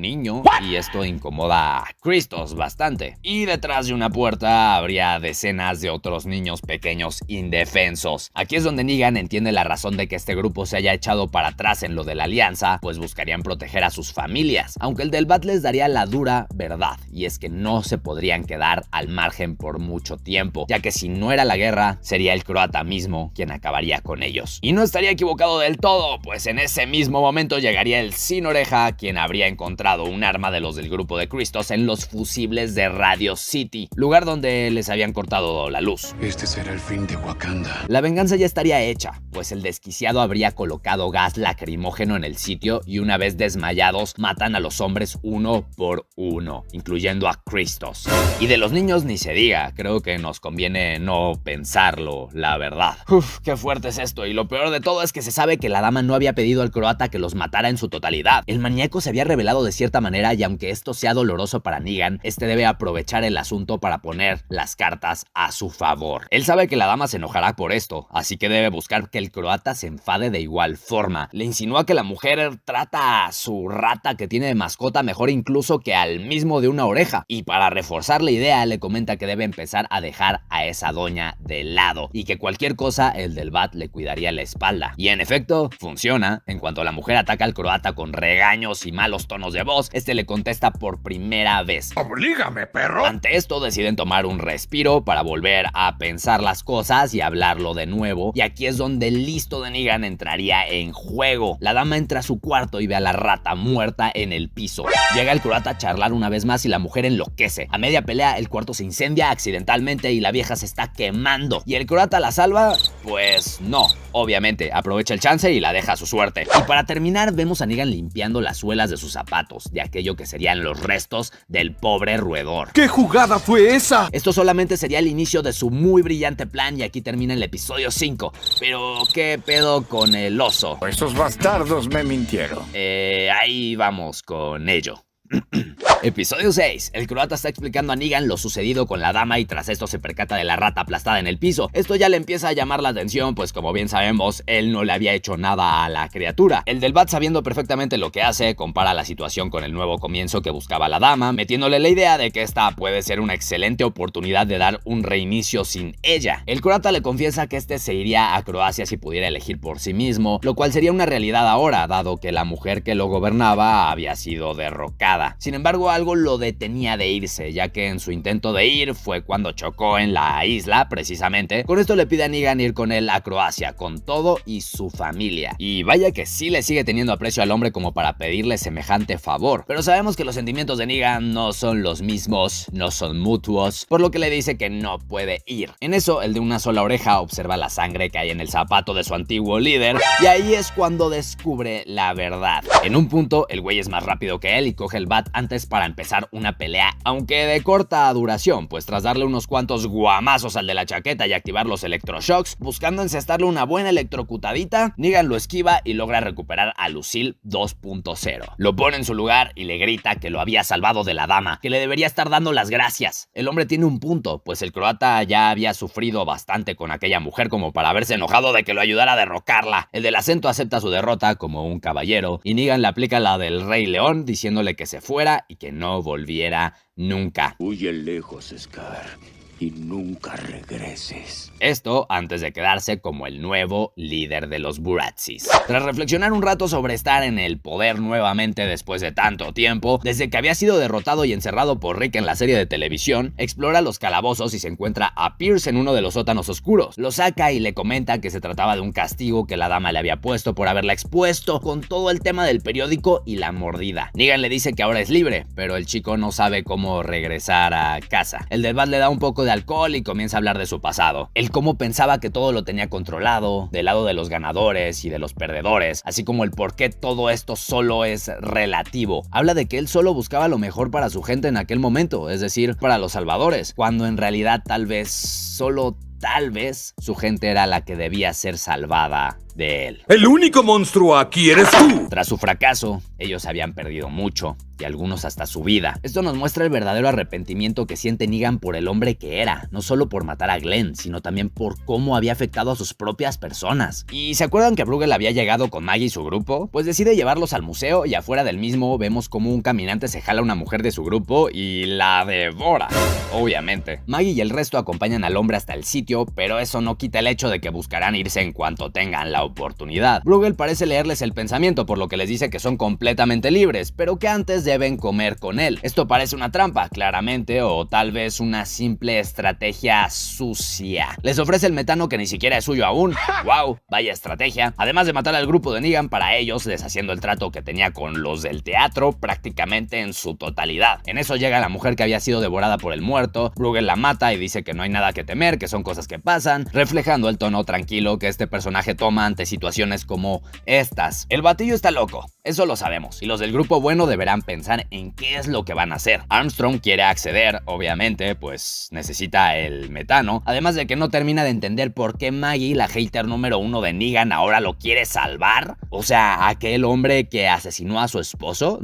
niño y esto incomoda a Christos bastante. Y detrás de una puerta habría decenas de otros niños pequeños indefensos. Aquí es donde Negan entiende la razón de que este grupo se haya echado para atrás en lo de la alianza, pues buscarían proteger a sus familias. Aunque el del bat les daría la dura verdad, y es que no se podrían quedar al margen por mucho tiempo, ya que si no era la guerra, sería el croata mismo quien acabaría con ellos. Y no estaría equivocado del todo, pues en ese mismo momento llegaría el Sin Oreja, quien habría encontrado un arma de los del grupo de Christos en los fusibles de Radio City, lugar donde les habían cortado la luz. Este será el fin de Wakanda. La venganza ya estaría hecha, pues el desquiciado habría colocado gas lacrimógeno en el sitio y una vez desmayados matan a los hombres uno por uno, incluyendo a Christos. Y de los niños ni se diga, creo que nos conviene no pensarlo, la verdad. Uf, qué fuerte es esto, y lo peor de todo es que se sabe que la dama no había pedido al croata que los matara en su totalidad. El maníaco se había revelado de cierta manera y aunque esto sea doloroso para Negan, este debe aprovechar el asunto para poner las cartas a su favor. Él sabe que la dama se enojará por esto, así que debe buscar que el croata se enfade de igual forma. Le insinúa que la mujer trata a su rata que tiene de mascota mejor incluso que al mismo de una oreja, y para reforzar la idea le comenta que debe empezar a dejar a esa doña de lado y que cualquier cosa el del bat le cuidaría la espalda. Y en efecto, funciona. En cuanto la mujer ataca al croata con regaños y y malos tonos de voz, le contesta por primera vez. ¡Oblígame, perro! Ante esto deciden tomar un respiro para volver a pensar las cosas y hablarlo de nuevo, y aquí es donde el listo de Negan entraría en juego. La dama entra a su cuarto y ve a la rata muerta en el piso. Llega el croata a charlar una vez más y la mujer enloquece. A media pelea el cuarto se incendia accidentalmente y la vieja se está quemando. ¿Y el croata la salva? Pues no, obviamente, aprovecha el chance y la deja a su suerte. Y para terminar vemos a Negan limpiando las suelas de sus zapatos, de aquello que serían los restos del pobre roedor. ¿Qué jugada fue esa? Esto solamente sería el inicio de su muy brillante plan y aquí termina el episodio 5. Pero, ¿qué pedo con el oso? Esos bastardos me mintieron. Ahí vamos con ello. Episodio 6. El croata está explicando a Negan lo sucedido con la dama y tras esto se percata de la rata aplastada en el piso. Esto ya le empieza a llamar la atención, pues como bien sabemos, él no le había hecho nada a la criatura. El del bat, sabiendo perfectamente lo que hace, compara la situación con el nuevo comienzo que buscaba la dama, metiéndole la idea de que esta puede ser una excelente oportunidad de dar un reinicio sin ella. El croata le confiesa que se iría a Croacia si pudiera elegir por sí mismo, lo cual sería una realidad ahora, dado que la mujer que lo gobernaba había sido derrocada. Sin embargo, algo lo detenía de irse, ya que en su intento de ir fue cuando chocó en la isla, precisamente. Con esto le pide a Negan ir con él a Croacia, con todo y su familia. Y vaya que sí le sigue teniendo aprecio al hombre como para pedirle semejante favor. Pero sabemos que los sentimientos de Negan no son los mismos, no son mutuos, por lo que le dice que no puede ir. En eso, el de una sola oreja observa la sangre que hay en el zapato de su antiguo líder, y ahí es cuando descubre la verdad. En un punto, el güey es más rápido que él y coge el bat antes para empezar una pelea, aunque de corta duración, pues tras darle unos cuantos guamazos al de la chaqueta y activar los electroshocks, buscando encestarle una buena electrocutadita, Negan lo esquiva y logra recuperar a Lucille 2.0. Lo pone en su lugar y le grita que lo había salvado de la dama, que le debería estar dando las gracias. El hombre tiene un punto, pues el croata ya había sufrido bastante con aquella mujer como para haberse enojado de que lo ayudara a derrocarla. El del acento acepta su derrota como un caballero y Negan le aplica la del Rey León diciéndole que se fuera y que no volviera nunca. Huye lejos, Scar, y nunca regreses. Esto antes de quedarse como el nuevo líder de los Burazzis. Tras reflexionar un rato sobre estar en el poder nuevamente después de tanto tiempo, desde que había sido derrotado y encerrado por Rick en la serie de televisión, explora los calabozos y se encuentra a Pierce en uno de los sótanos oscuros. Lo saca y le comenta que se trataba de un castigo que la dama le había puesto por haberla expuesto con todo el tema del periódico y la mordida. Negan le dice que ahora es libre, pero el chico no sabe cómo regresar a casa. El del bat le da un poco de alcohol y comienza a hablar de su pasado. El cómo pensaba que todo lo tenía controlado, del lado de los ganadores y de los perdedores, así como el por qué todo esto solo es relativo. Habla de que él solo buscaba lo mejor para su gente en aquel momento, es decir, para los salvadores, cuando en realidad tal vez, solo tal vez, su gente era la que debía ser salvada de él. El único monstruo aquí eres tú. Tras su fracaso, ellos habían perdido mucho, y algunos hasta su vida. Esto nos muestra el verdadero arrepentimiento que siente Negan por el hombre que era, no solo por matar a Glenn, sino también por cómo había afectado a sus propias personas. ¿Y se acuerdan que Bruegel había llegado con Maggie y su grupo? Pues decide llevarlos al museo y afuera del mismo vemos como un caminante se jala a una mujer de su grupo y la devora, obviamente. Maggie y el resto acompañan al hombre hasta el sitio, pero eso no quita el hecho de que buscarán irse en cuanto tengan la oportunidad. Bruegel parece leerles el pensamiento, por lo que les dice que son completamente libres, pero que antes deben comer con él. Esto parece una trampa, claramente, o tal vez una simple estrategia sucia. Les ofrece el metano que ni siquiera es suyo aún. ¡Wow! Vaya estrategia. Además de matar al grupo de Negan para ellos, deshaciendo el trato que tenía con los del teatro prácticamente en su totalidad. En eso llega la mujer que había sido devorada por el muerto. Bruegel la mata y dice que no hay nada que temer, que son cosas que pasan, reflejando el tono tranquilo que este personaje toma ante situaciones como estas. El batillo está loco, eso lo sabemos, y los del grupo bueno deberán pensar en qué es lo que van a hacer. Armstrong quiere acceder, obviamente, pues necesita el metano, además de que no termina de entender por qué Maggie, la hater número 1 de Negan, ahora lo quiere salvar. O sea, aquel hombre que asesinó a su esposo.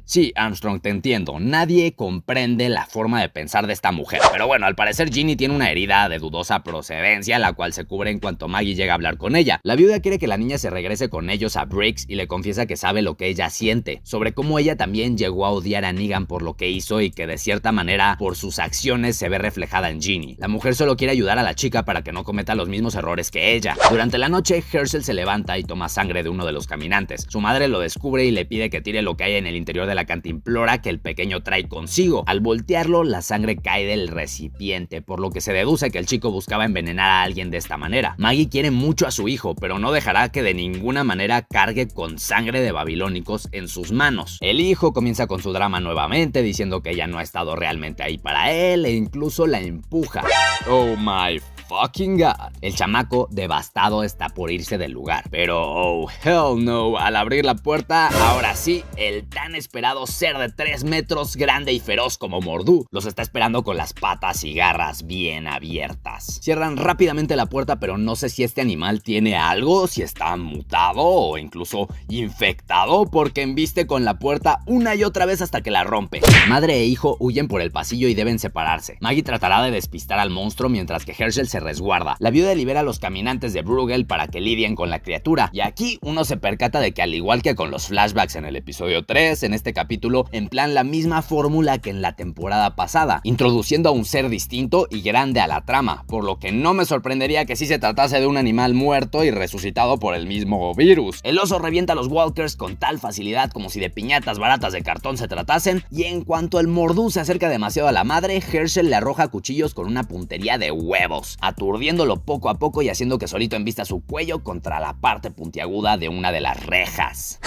Sí, Armstrong, te entiendo, nadie comprende la forma de pensar de esta mujer, pero bueno, al parecer Ginny tiene una herida de dudosa procedencia, la cual se cubre en cuanto Maggie llega a hablar con ella. La viuda quiere que la niña se regrese con ellos a Briggs y le confiesa que sabe sabe lo que ella siente, sobre cómo ella también llegó a odiar a Negan por lo que hizo y que de cierta manera por sus acciones se ve reflejada en Ginny. La mujer solo quiere ayudar a la chica para que no cometa los mismos errores que ella. Durante la noche, Hershel se levanta y toma sangre de uno de los caminantes. Su madre lo descubre y le pide que tire lo que hay en el interior de la cantimplora que el pequeño trae consigo. Al voltearlo, la sangre cae del recipiente, por lo que se deduce que el chico buscaba envenenar a alguien de esta manera. Maggie quiere mucho a su hijo, pero no dejará que de ninguna manera cargue con sangre de babilónicos en sus manos. El hijo comienza con su drama nuevamente, diciendo que ella no ha estado realmente ahí para él e incluso la empuja. Oh my fucking god. El chamaco devastado está por irse del lugar, pero oh hell no, al abrir la puerta, ahora sí, el tan esperado ser de 3 metros, grande y feroz como Mor'du, los está esperando con las patas y garras bien abiertas. Cierran rápidamente la puerta, pero no sé si este animal tiene algo, si está mutado o incluso infectado, porque embiste con la puerta una y otra vez hasta que la rompe. Madre e hijo huyen por el pasillo y deben separarse. Maggie tratará de despistar al monstruo mientras que Hershel se resguarda. La viuda libera a los caminantes de Bruegel para que lidien con la criatura, y aquí uno se percata de que al igual que con los flashbacks en el episodio 3, en este capítulo emplean la misma fórmula que en la temporada pasada, introduciendo a un ser distinto y grande a la trama, por lo que no me sorprendería que sí se tratase de un animal muerto y resucitado por el mismo virus. El oso revienta a los walkers con tal facilidad como si de piñatas baratas de cartón se tratasen, y en cuanto el Mor'du se acerca demasiado a la madre, Hershel le arroja cuchillos con una puntería de huevos, aturdiéndolo poco a poco y haciendo que solito embista su cuello contra la parte puntiaguda de una de las rejas.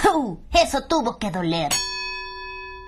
Eso tuvo que doler.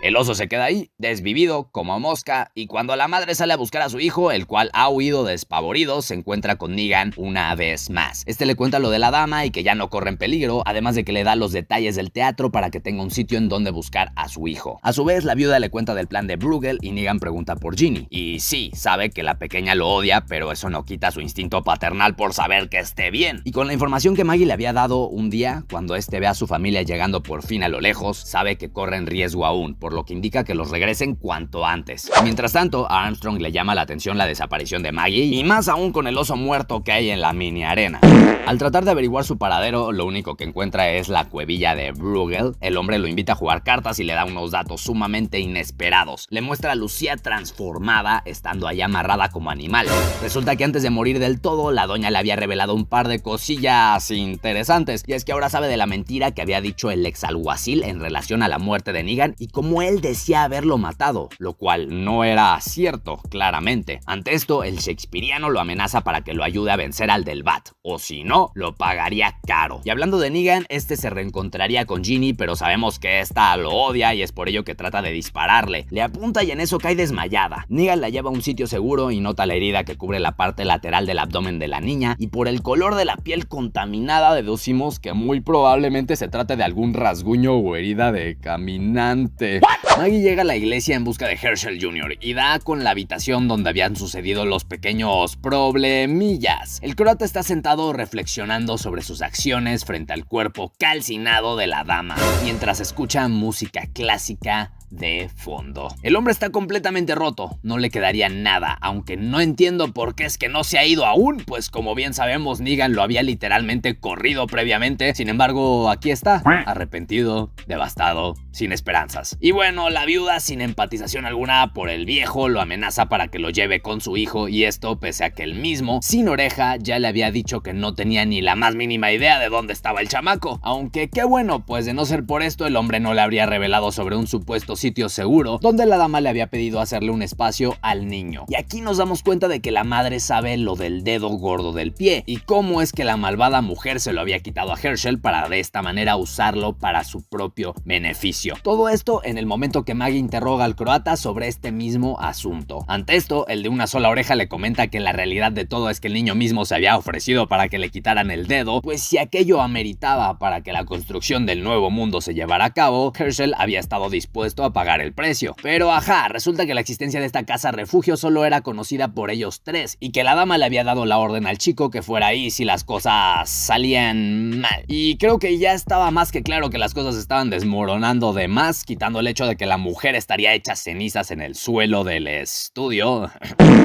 El oso se queda ahí, desvivido como mosca, y cuando la madre sale a buscar a su hijo, el cual ha huido despavorido, se encuentra con Negan una vez más. Este le cuenta lo de la dama y que ya no corre en peligro, además de que le da los detalles del teatro para que tenga un sitio en donde buscar a su hijo. A su vez, la viuda le cuenta del plan de Bruegel y Negan pregunta por Ginny. Y sí, sabe que la pequeña lo odia, pero eso no quita su instinto paternal por saber que esté bien. Y con la información que Maggie le había dado un día, cuando este ve a su familia llegando por fin a lo lejos, sabe que corren riesgo aún, por lo que indica que los regresen cuanto antes. Mientras tanto, a Armstrong le llama la atención la desaparición de Maggie, y más aún con el oso muerto que hay en la mini arena. Al tratar de averiguar su paradero, lo único que encuentra es la cuevilla de Bruegel. El hombre lo invita a jugar cartas y le da unos datos sumamente inesperados. Le muestra a Lucía transformada, estando ahí amarrada como animal. Resulta que antes de morir del todo, la doña le había revelado un par de cosillas interesantes, y es que ahora sabe de la mentira que había dicho el exalguacil en relación a la muerte de Negan y cómo él decía haberlo matado, lo cual no era cierto, claramente. Ante esto, el shakespeariano lo amenaza para que lo ayude a vencer al del Bat, o si no, lo pagaría caro. Y hablando de Negan, este se reencontraría con Ginny, pero sabemos que esta lo odia y es por ello que trata de dispararle. Le apunta y en eso cae desmayada. Negan la lleva a un sitio seguro y nota la herida que cubre la parte lateral del abdomen de la niña, y por el color de la piel contaminada deducimos que muy probablemente se trate de algún rasguño o herida de caminante. Maggie llega a la iglesia en busca de Hershel Jr. y da con la habitación donde habían sucedido los pequeños problemillas. El croata está sentado reflexionando sobre sus acciones frente al cuerpo calcinado de la dama, mientras escucha música clásica de fondo. El hombre está completamente roto, no le quedaría nada, aunque no entiendo por qué es que no se ha ido aún, pues como bien sabemos, Negan lo había literalmente corrido previamente. Sin embargo, aquí está, arrepentido, devastado, sin esperanzas. Y bueno, la viuda, sin empatización alguna por el viejo, lo amenaza para que lo lleve con su hijo, y esto pese a que él mismo, sin oreja, ya le había dicho que no tenía ni la más mínima idea de dónde estaba el chamaco. Aunque qué bueno, pues de no ser por esto, el hombre no le habría revelado sobre un supuesto sitio seguro donde la dama le había pedido hacerle un espacio al niño. Y aquí nos damos cuenta de que la madre sabe lo del dedo gordo del pie y cómo es que la malvada mujer se lo había quitado a Hershel para de esta manera usarlo para su propio beneficio. Todo esto en el momento que Maggie interroga al croata sobre este mismo asunto. Ante esto, el de una sola oreja le comenta que la realidad de todo es que el niño mismo se había ofrecido para que le quitaran el dedo, pues si aquello ameritaba para que la construcción del nuevo mundo se llevara a cabo, Hershel había estado dispuesto a pagar el precio. Pero resulta que la existencia de esta casa refugio solo era conocida por ellos tres y que la dama le había dado la orden al chico que fuera ahí si las cosas salían mal. Y creo que ya estaba más que claro que las cosas estaban desmoronando de más, quitando el hecho de que la mujer estaría hecha cenizas en el suelo del estudio.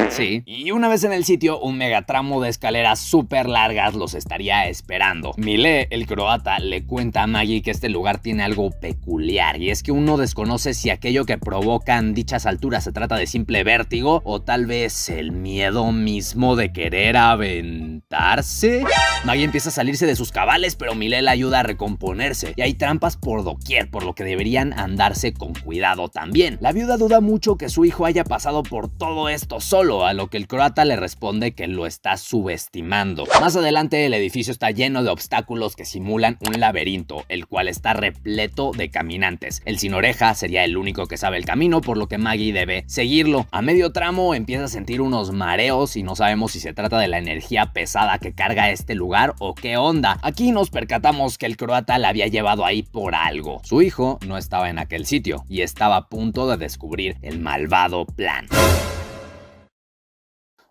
Sí. Y una vez en el sitio, un megatramo de escaleras súper largas los estaría esperando. Milé, el croata, le cuenta a Maggie que este lugar tiene algo peculiar, y es que uno desconoce si aquello que provocan dichas alturas se trata de simple vértigo o tal vez el miedo mismo de querer aventarse. Maggie empieza a salirse de sus cabales, pero Milé la ayuda a recomponerse, y hay trampas por doquier, por lo que deberían andarse con cuidado también. La viuda duda mucho que su hijo haya pasado por todo esto solo, a lo que el croata le responde que lo está subestimando. Más adelante el edificio está lleno de obstáculos que simulan un laberinto, el cual está repleto de caminantes. El sin oreja sería el único que sabe el camino, por lo que Maggie debe seguirlo. A medio tramo empieza a sentir unos mareos y no sabemos si se trata de la energía pesada que carga este lugar o qué onda. Aquí nos percatamos que el croata la había llevado ahí por algo. Su hijo no estaba en aquel sitio y estaba a punto de descubrir el malvado plan.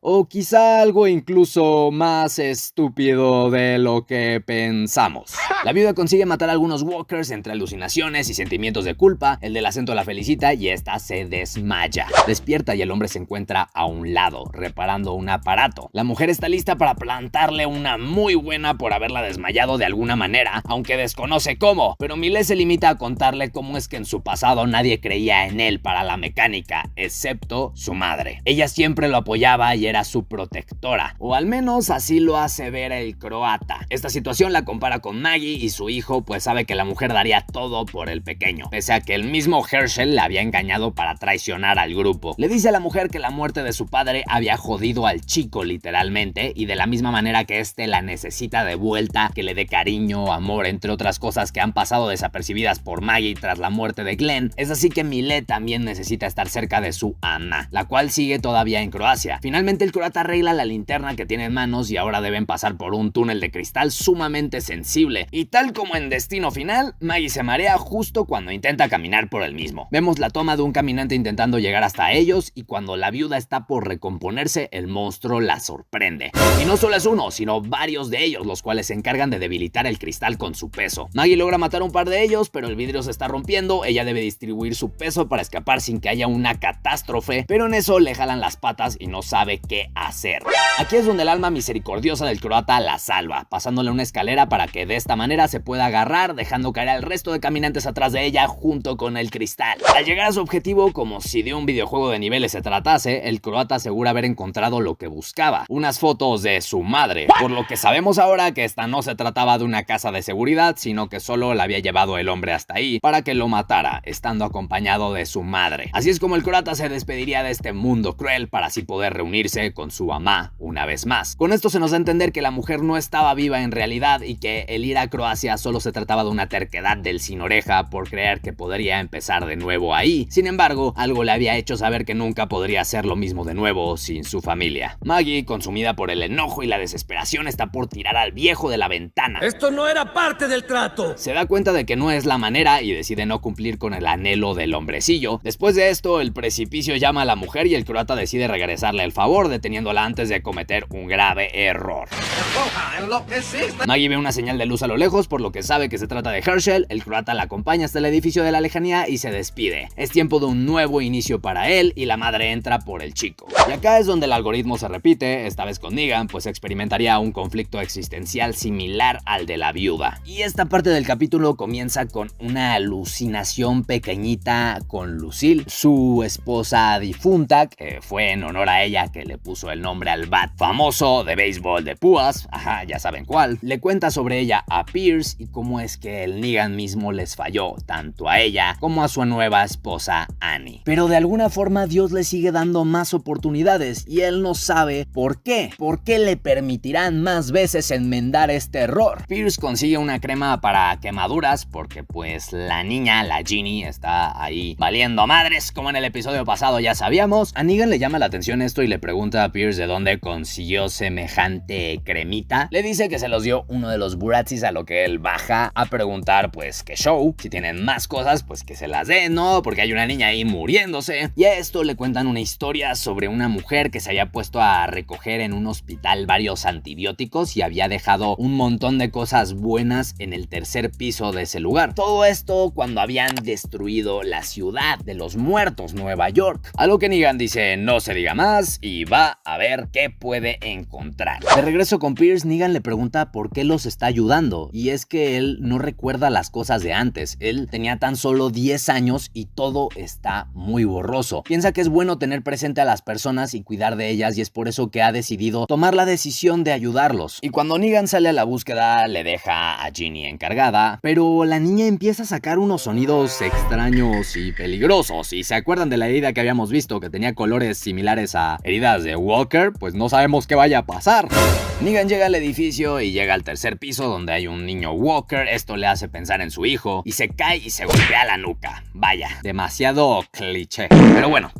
O quizá algo incluso más estúpido de lo que pensamos. La viuda consigue matar a algunos walkers entre alucinaciones y sentimientos de culpa. El del acento la felicita y esta se desmaya. Despierta y el hombre se encuentra a un lado, reparando un aparato. La mujer está lista para plantarle una muy buena por haberla desmayado de alguna manera, aunque desconoce cómo. Pero Milé se limita a contarle cómo es que en su pasado nadie creía en él para la mecánica, excepto su madre. Ella siempre lo apoyaba y era su protectora, o al menos así lo hace ver el croata. Esta situación la compara con Maggie y su hijo, pues sabe que la mujer daría todo por el pequeño, pese a que el mismo Herschel la había engañado para traicionar al grupo. Le dice a la mujer que la muerte de su padre había jodido al chico literalmente, y de la misma manera que este la necesita de vuelta, que le dé cariño, amor, entre otras cosas que han pasado desapercibidas por Maggie tras la muerte de Glenn. Es así que Milé también necesita estar cerca de su ama, la cual sigue todavía en Croacia. Finalmente el croata arregla la linterna que tiene en manos y ahora deben pasar por un túnel de cristal sumamente sensible, y tal como en Destino Final, Maggie se marea justo cuando intenta caminar por el mismo. Vemos la toma de un caminante intentando llegar hasta ellos, y cuando la viuda está por recomponerse, el monstruo la sorprende. Y no solo es uno, sino varios de ellos, los cuales se encargan de debilitar el cristal con su peso. Maggie logra matar un par de ellos, pero el vidrio se está rompiendo. Ella debe distribuir su peso para escapar sin que haya una catástrofe, pero en eso le jalan las patas y no sabe qué hacer. Aquí es donde el alma misericordiosa del croata la salva, pasándole una escalera para que de esta manera se pueda agarrar, dejando caer al resto de caminantes atrás de ella junto con el cristal. Al llegar a su objetivo, como si de un videojuego de niveles se tratase, el croata asegura haber encontrado lo que buscaba, unas fotos de su madre, por lo que sabemos ahora que esta no se trataba de una casa de seguridad, sino que solo la había llevado el hombre hasta ahí para que lo matara, estando acompañado de su madre. Así es como el croata se despediría de este mundo cruel para así poder reunirse con su mamá una vez más. Con esto se nos da a entender que la mujer no estaba viva en realidad y que el ir a Croacia solo se trataba de una terquedad del sin oreja por creer que podría empezar de nuevo ahí. Sin embargo, algo le había hecho saber que nunca podría hacer lo mismo de nuevo sin su familia. Maggie, consumida por el enojo y la desesperación, está por tirar al viejo de la ventana. ¡Esto no era parte del trato! Se da cuenta de que no es la manera y decide no cumplir con el anhelo del hombrecillo. Después de esto, el precipicio llama a la mujer y el croata decide regresarle el favor, deteniéndola antes de cometer un grave error. Maggie ve una señal de luz a lo lejos, por lo que sabe que se trata de Herschel. El croata la acompaña hasta el edificio de la lejanía y se despide. Es tiempo de un nuevo inicio para él y la madre entra por el chico. Y acá es donde el algoritmo se repite, esta vez con Negan, pues experimentaría un conflicto existencial similar al de la viuda. Y esta parte del capítulo comienza con una alucinación pequeñita con Lucille, su esposa difunta, que fue en honor a ella que le puso el nombre al bat famoso de béisbol de púas, ya saben cuál. Le cuenta sobre ella a Pierce y cómo es que el Negan mismo les falló, tanto a ella como a su nueva esposa Annie. Pero de alguna forma Dios le sigue dando más oportunidades y él no sabe por qué. ¿Por qué le permitirán más veces enmendar este error? Pierce consigue una crema para quemaduras porque pues la niña, la Ginny, está ahí valiendo madres, como en el episodio pasado ya sabíamos. A Negan le llama la atención esto y le pregunta pregunta a Pierce de dónde consiguió semejante cremita, le dice que se los dio uno de los Bratzies, a lo que él baja a preguntar pues qué show, si tienen más cosas pues que se las den, ¿no? Porque hay una niña ahí muriéndose. Y a esto le cuentan una historia sobre una mujer que se había puesto a recoger en un hospital varios antibióticos y había dejado un montón de cosas buenas en el tercer piso de ese lugar. Todo esto cuando habían destruido la ciudad de los muertos, Nueva York. A lo que Negan dice no se diga más y va a ver qué puede encontrar. De regreso con Pierce, Negan le pregunta por qué los está ayudando, y es que él no recuerda las cosas de antes. Él tenía tan solo 10 años y todo está muy borroso. Piensa que es bueno tener presente a las personas y cuidar de ellas, y es por eso que ha decidido tomar la decisión de ayudarlos. Y cuando Negan sale a la búsqueda, le deja a Ginny encargada, pero la niña empieza a sacar unos sonidos extraños y peligrosos. Y se acuerdan de la herida que habíamos visto, que tenía colores similares a heridas de Walker, pues no sabemos qué vaya a pasar. Negan llega al edificio y llega al tercer piso donde hay un niño Walker. Esto le hace pensar en su hijo y se cae y se golpea la nuca. Vaya, demasiado cliché. Pero bueno,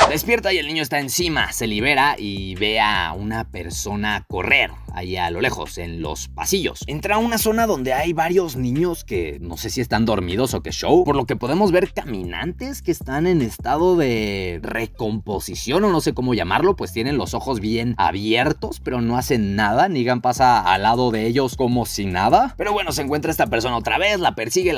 despierta y el niño está encima, se libera y ve a una persona correr ahí a lo lejos, en los pasillos. Entra a una zona donde hay varios niños que no sé si están dormidos o qué show, por lo que podemos ver caminantes que están en estado de recomposición, o no sé cómo llamarlo, pues tienen los ojos bien abiertos, pero no hacen nada. Negan pasa al lado de ellos como si nada. Pero bueno, se encuentra esta persona otra vez, la persigue.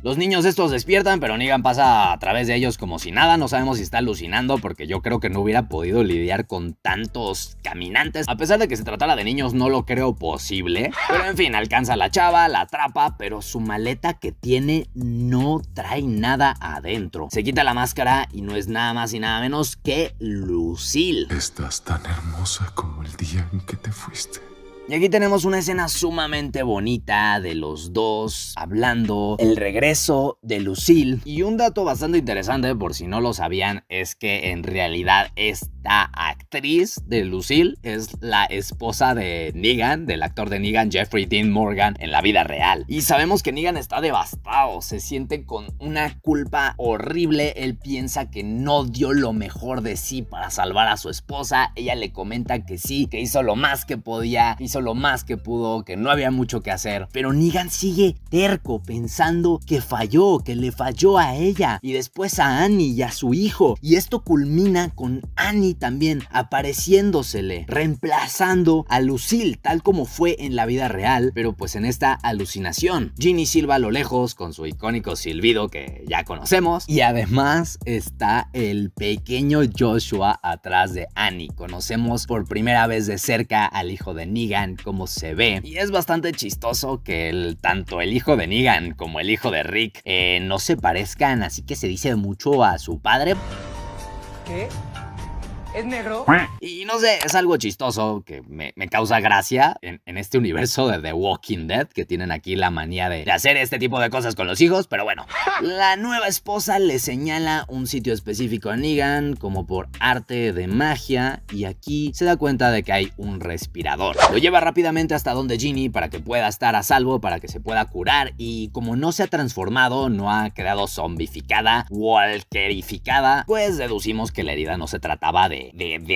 Los niños estos despiertan, pero Negan pasa a través de ellos como si nada. No sabemos si está alucinando, porque yo creo que no hubiera podido lidiar con tantos caminantes. A pesar de que se tratara de niños, no lo creo posible. Pero en fin, alcanza a la chava, la atrapa, pero su maleta que tiene no trae nada adentro. Se quita la máscara y no es nada más y nada menos que Lucille. Estás tan hermosa como el día en que te fuiste. Y aquí tenemos una escena sumamente bonita de los dos hablando, el regreso de Lucille. Y un dato bastante interesante, por si no lo sabían, es que en realidad esta actriz de Lucille es la esposa de Negan, del actor de Negan, Jeffrey Dean Morgan, en la vida real. Y sabemos que Negan está devastado, se siente con una culpa horrible. Él piensa que no dio lo mejor de sí para salvar a su esposa. Ella le comenta que sí, que hizo lo más que podía, hizo lo más que pudo, que no había mucho que hacer. Pero Negan sigue terco, pensando que falló, que le falló a ella y después a Annie y a su hijo. Y esto culmina con Annie también apareciéndosele, reemplazando a Lucille tal como fue en la vida real, pero pues en esta alucinación. Ginny silba a lo lejos con su icónico silbido que ya conocemos, y además está el pequeño Joshua atrás de Annie. Conocemos por primera vez de cerca al hijo de Negan, cómo se ve, y es bastante chistoso que tanto el hijo de Negan como el hijo de Rick no se parezcan, así que se dice mucho a su padre. ¿Qué? ¿Es negro? Y no sé, es algo chistoso que me causa gracia en este universo de The Walking Dead, que tienen aquí la manía de hacer este tipo de cosas con los hijos. Pero bueno, la nueva esposa le señala un sitio específico a Negan como por arte de magia, y aquí se da cuenta de que hay un respirador. Lo lleva rápidamente hasta donde Ginny para que pueda estar a salvo, para que se pueda curar, y como no se ha transformado, no ha quedado zombificada, walkerificada, pues deducimos que la herida no se trataba de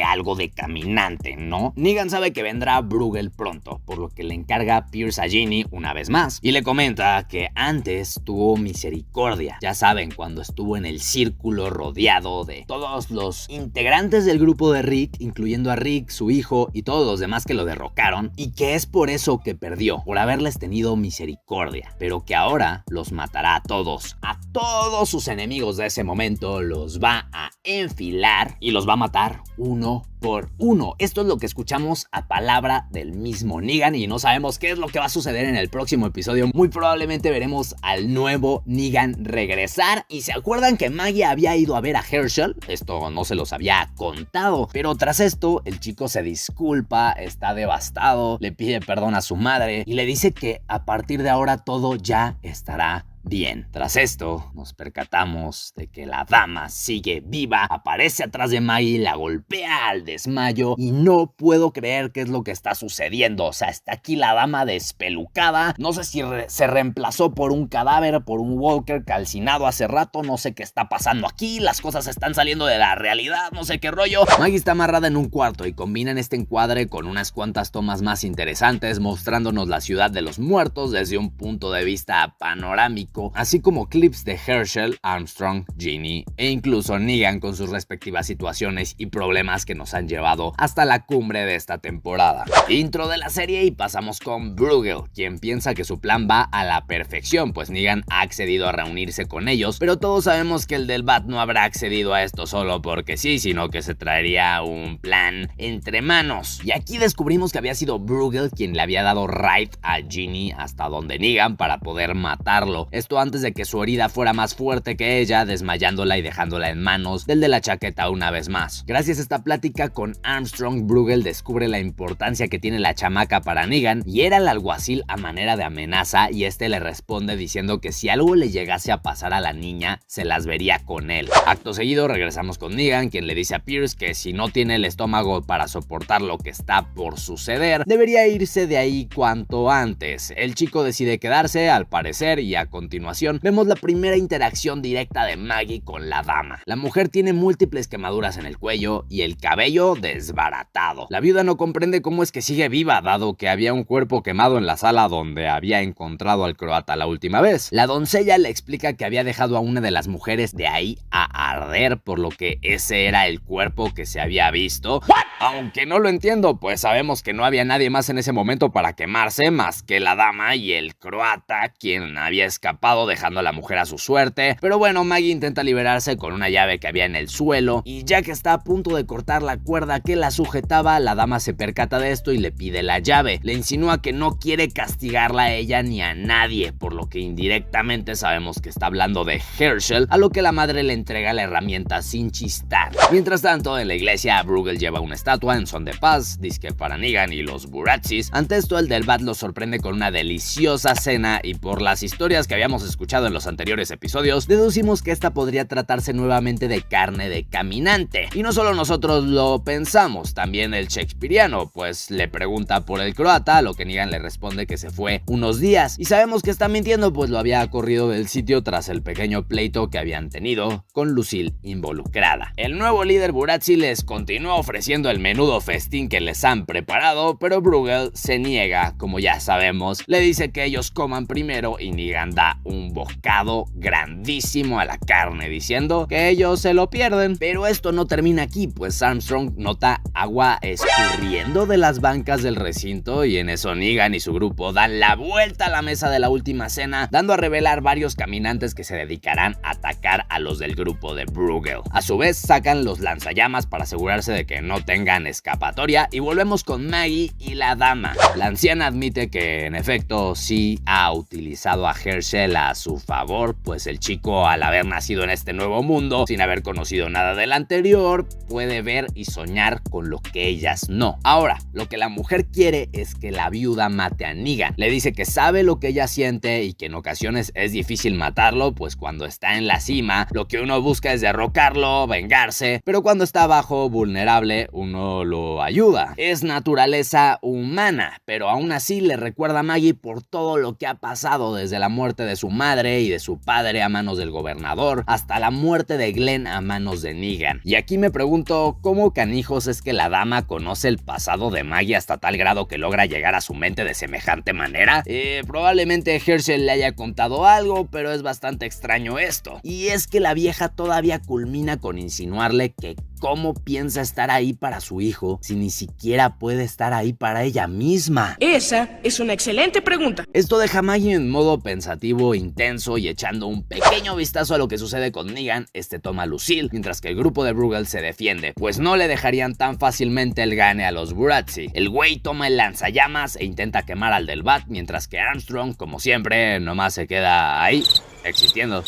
algo de caminante, ¿no? Negan sabe que vendrá Bruegel pronto, por lo que le encarga Pierce a Ginny una vez más, y le comenta que antes tuvo misericordia. Ya saben, cuando estuvo en el círculo rodeado de todos los integrantes del grupo de Rick, incluyendo a Rick, su hijo y todos los demás que lo derrocaron, y que es por eso que perdió, por haberles tenido misericordia, pero que ahora los matará a todos sus enemigos de ese momento, los va a enfilar y los va a matar uno por uno. Esto es lo que escuchamos a palabra del mismo Negan, y no sabemos qué es lo que va a suceder en el próximo episodio. Muy probablemente veremos al nuevo Negan regresar. Y se acuerdan que Maggie había ido a ver a Herschel, esto no se los había contado, pero tras esto el chico se disculpa, está devastado, le pide perdón a su madre y le dice que a partir de ahora todo ya estará Bien, tras esto, nos percatamos de que la dama sigue viva, aparece atrás de Maggie, la golpea al desmayo y no puedo creer qué es lo que está sucediendo. O sea, está aquí la dama despelucada, no sé si se reemplazó por un cadáver, por un walker calcinado hace rato, no sé qué está pasando aquí, las cosas están saliendo de la realidad, no sé qué rollo. Maggie está amarrada en un cuarto y combinan este encuadre con unas cuantas tomas más interesantes, mostrándonos la ciudad de los muertos desde un punto de vista panorámico, así como clips de Herschel, Armstrong, Ginny e incluso Negan con sus respectivas situaciones y problemas que nos han llevado hasta la cumbre de esta temporada. Intro de la serie y pasamos con Bruegel, quien piensa que su plan va a la perfección, pues Negan ha accedido a reunirse con ellos, pero todos sabemos que el del Bat no habrá accedido a esto solo porque sí, sino que se traería un plan entre manos. Y aquí descubrimos que había sido Bruegel quien le había dado raid a Ginny hasta donde Negan para poder matarlo. Esto antes de que su herida fuera más fuerte que ella, desmayándola y dejándola en manos del de la chaqueta una vez más. Gracias a esta plática con Armstrong, Bruegel descubre la importancia que tiene la chamaca para Negan y era el alguacil a manera de amenaza, y este le responde diciendo que si algo le llegase a pasar a la niña, se las vería con él. Acto seguido regresamos con Negan, quien le dice a Pierce que si no tiene el estómago para soportar lo que está por suceder, debería irse de ahí cuanto antes. El chico decide quedarse, al parecer, y a continuación vemos la primera interacción directa de Maggie con la dama. La mujer tiene múltiples quemaduras en el cuello y el cabello desbaratado. La viuda no comprende cómo es que sigue viva, dado que había un cuerpo quemado en la sala donde había encontrado al croata la última vez. La doncella le explica que había dejado a una de las mujeres de ahí a arder, por lo que ese era el cuerpo que se había visto. Aunque no lo entiendo, pues sabemos que no había nadie más en ese momento para quemarse más que la dama y el croata, quien había escapado dejando a la mujer a su suerte. Pero bueno, Maggie intenta liberarse con una llave que había en el suelo, y ya que está a punto de cortar la cuerda que la sujetaba, la dama se percata de esto y le pide la llave. Le insinúa que no quiere castigarla a ella ni a nadie, por lo que indirectamente sabemos que está hablando de Herschel, a lo que la madre le entrega la herramienta sin chistar. Mientras tanto, en la iglesia, Bruegel lleva una estatua en son de paz, disque para Negan y los Burazzis. Ante esto, el del Bat lo sorprende con una deliciosa cena, y por las historias que habíamos escuchado en los anteriores episodios, deducimos que esta podría tratarse nuevamente de carne de caminante. Y no solo nosotros lo pensamos, también el shakespeariano, pues le pregunta por el croata, a lo que Negan le responde que se fue unos días, y sabemos que está mintiendo, pues lo había corrido del sitio tras el pequeño pleito que habían tenido con Lucille involucrada. El nuevo líder Burazzi les continúa ofreciendo el menudo festín que les han preparado, pero Bruegel se niega, como ya sabemos, le dice que ellos coman primero, y Negan da un bocado grandísimo a la carne, diciendo que ellos se lo pierden. Pero esto no termina aquí, pues Armstrong nota agua escurriendo de las bancas del recinto, y en eso Negan y su grupo dan la vuelta a la mesa de la última cena, dando a revelar varios caminantes que se dedicarán a atacar a los del grupo de Bruegel. A su vez sacan los lanzallamas para asegurarse de que no tengan escapatoria, y volvemos con Maggie y la dama. La anciana admite que en efecto sí ha utilizado a Herschel a su favor, pues el chico, al haber nacido en este nuevo mundo sin haber conocido nada del anterior, puede ver y soñar con lo que ellas no. Ahora, lo que la mujer quiere es que la viuda mate a Negan. Le dice que sabe lo que ella siente y que en ocasiones es difícil matarlo, pues cuando está en la cima lo que uno busca es derrocarlo, vengarse, pero cuando está abajo, vulnerable, uno lo ayuda. Es naturaleza humana, pero aún así le recuerda a Maggie por todo lo que ha pasado desde la muerte de su madre y de su padre a manos del gobernador hasta la muerte de Glenn a manos de Negan. Y aquí me pregunto, ¿cómo canijos es que la dama conoce el pasado de Maggie hasta tal grado que logra llegar a su mente de semejante manera? Probablemente Herschel le haya contado algo, pero es bastante extraño esto. Y es que la vieja todavía culmina con insinuarle que ¿cómo piensa estar ahí para su hijo si ni siquiera puede estar ahí para ella misma? Esa es una excelente pregunta. Esto deja a Maggie en modo pensativo, intenso, y echando un pequeño vistazo a lo que sucede con Negan, toma a Lucille, mientras que el grupo de Bruegel se defiende, pues no le dejarían tan fácilmente el gane a los Burazzi. El güey toma el lanzallamas e intenta quemar al del Bat, mientras que Armstrong, como siempre, nomás se queda ahí, existiendo.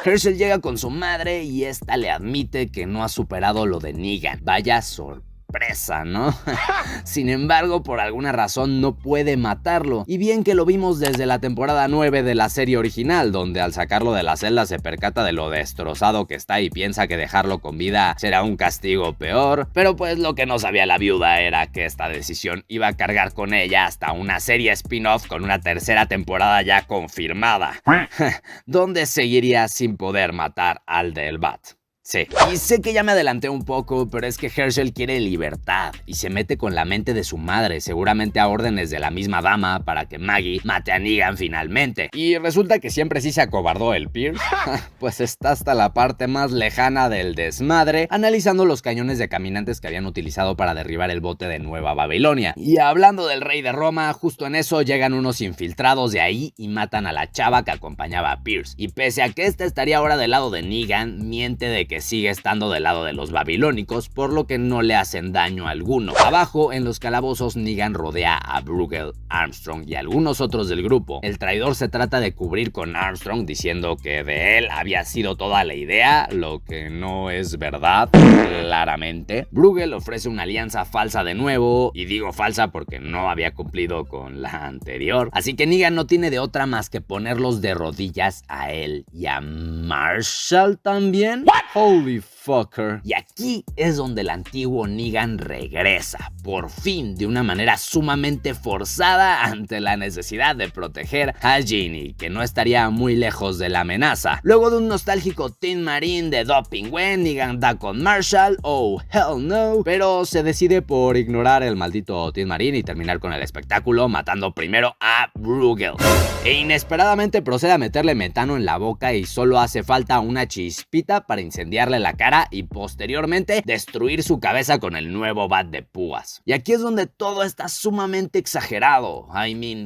Herschel llega con su madre y esta le admite que no ha superado lo de Negan. Vaya sorpresa. sorpresa, ¿no? Sin embargo, por alguna razón no puede matarlo. Y bien que lo vimos desde la temporada 9 de la serie original, donde al sacarlo de la celda se percata de lo destrozado que está y piensa que dejarlo con vida será un castigo peor. Pero pues lo que no sabía la viuda era que esta decisión iba a cargar con ella hasta una serie spin-off con una tercera temporada ya confirmada, donde seguiría sin poder matar al del Bat. Sí, y sé que ya me adelanté un poco, pero es que Hershel quiere libertad y se mete con la mente de su madre, seguramente a órdenes de la misma dama, para que Maggie mate a Negan finalmente. Y resulta que siempre sí se acobardó el Pierce, pues está hasta la parte más lejana del desmadre, analizando los cañones de caminantes que habían utilizado para derribar el bote de Nueva Babilonia. Y hablando del rey de Roma, justo en eso llegan unos infiltrados de ahí y matan a la chava que acompañaba a Pierce. Y pese a que esta estaría ahora del lado de Negan, miente de que sigue estando del lado de los babilónicos, por lo que no le hacen daño alguno. Abajo, en los calabozos, Negan rodea a Bruegel, Armstrong y algunos otros del grupo. El traidor se trata de cubrir con Armstrong diciendo que de él había sido toda la idea, lo que no es verdad, claramente. Bruegel ofrece una alianza falsa de nuevo, y digo falsa porque no había cumplido con la anterior, así que Negan no tiene de otra más que ponerlos de rodillas a él y a Marshall también. Holy fucker. Y aquí es donde el antiguo Negan regresa, por fin, de una manera sumamente forzada ante la necesidad de proteger a Ginny, que no estaría muy lejos de la amenaza. Luego de un nostálgico Teen Marine de Doping Gwen, Negan da con Marshall, oh hell no, pero se decide por ignorar el maldito Teen Marine y terminar con el espectáculo matando primero a Bruegel. E inesperadamente procede a meterle metano en la boca y solo hace falta una chispita para incendiarle la cara y posteriormente destruir su cabeza con el nuevo bat de púas. Y aquí es donde todo está sumamente exagerado.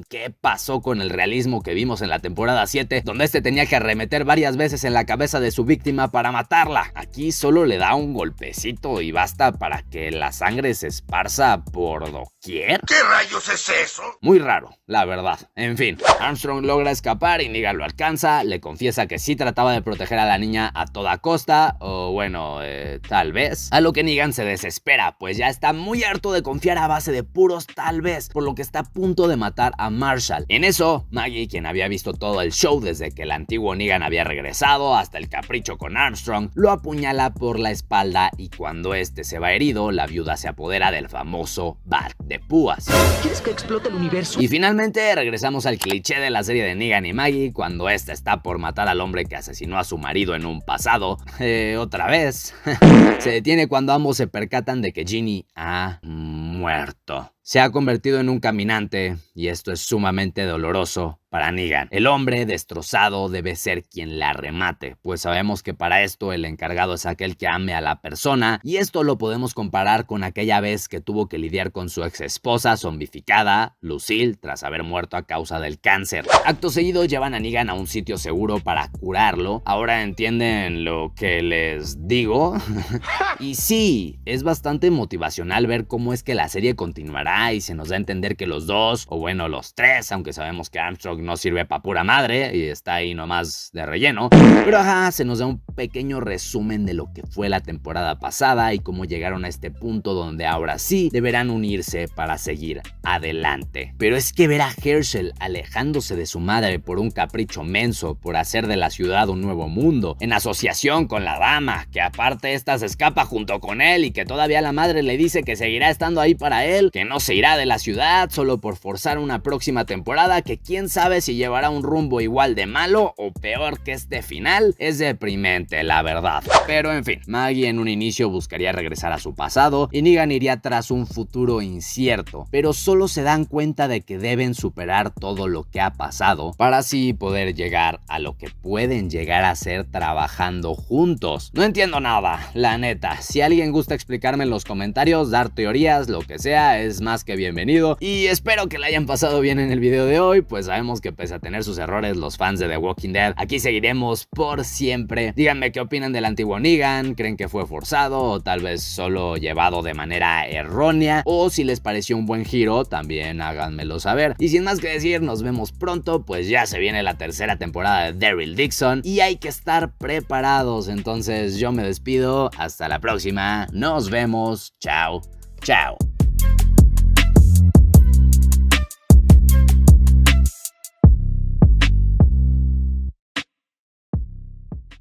¿Qué pasó con el realismo que vimos en la temporada 7, donde este tenía que arremeter varias veces en la cabeza de su víctima para matarla? Aquí solo le da un golpecito y basta para que la sangre se esparza por doquier. ¿Qué rayos es eso? Muy raro, la verdad. En fin, Armstrong logra escapar y Negan lo alcanza, le confiesa que sí trataba de proteger a la niña a toda costa, o bueno, tal vez. A lo que Negan se desespera, pues ya está muy harto de confiar a base de puros tal vez, por lo que está a punto de matar a Marshall. En eso, Maggie, quien había visto todo el show desde que el antiguo Negan había regresado hasta el capricho con Armstrong, lo apuñala por la espalda y cuando este se va herido, la viuda se apodera del famoso bat de púas. ¿Quieres que explote el universo? Y finalmente regresamos al cliché de la serie de Negan y Maggie cuando esta está por matar al hombre que asesinó a su marido en un pasado. Otra vez. Se detiene cuando ambos se percatan de que Ginny ha muerto. Se ha convertido en un caminante y esto es sumamente doloroso para Negan. El hombre destrozado debe ser quien la remate, pues sabemos que para esto el encargado es aquel que ame a la persona, y esto lo podemos comparar con aquella vez que tuvo que lidiar con su ex esposa zombificada, Lucille, tras haber muerto a causa del cáncer. Acto seguido llevan a Negan a un sitio seguro para curarlo. Ahora entienden lo que les digo. Y sí, es bastante motivacional ver cómo es que la serie continuará y se nos da a entender que los dos, o bueno, los tres, aunque sabemos que Armstrong no sirve pa' pura madre y está ahí nomás de relleno, pero ajá, se nos da un pequeño resumen de lo que fue la temporada pasada y cómo llegaron a este punto donde ahora sí deberán unirse para seguir adelante. Pero es que ver a Hershel alejándose de su madre por un capricho menso, por hacer de la ciudad un nuevo mundo, en asociación con la dama, que aparte esta se escapa junto con él y que todavía la madre le dice que seguirá estando ahí para él, que no se irá de la ciudad solo por forzar una próxima temporada que quién sabe si llevará un rumbo igual de malo o peor que este final, es deprimente la verdad. Pero en fin, Maggie en un inicio buscaría regresar a su pasado y Negan iría tras un futuro incierto, pero solo se dan cuenta de que deben superar todo lo que ha pasado para así poder llegar a lo que pueden llegar a ser trabajando juntos. No entiendo nada, la neta. Si alguien gusta explicarme en los comentarios, dar teorías, lo que sea, es más que bienvenido, y espero que la hayan pasado bien en el video de hoy, pues sabemos que pese a tener sus errores, los fans de The Walking Dead aquí seguiremos por siempre. Díganme qué opinan del antiguo Negan, creen que fue forzado o tal vez solo llevado de manera errónea, o si les pareció un buen giro, también háganmelo saber. Y sin más que decir, nos vemos pronto, pues ya se viene la tercera temporada de Daryl Dixon y hay que estar preparados. Entonces yo me despido, hasta la próxima, nos vemos, chao. Chao.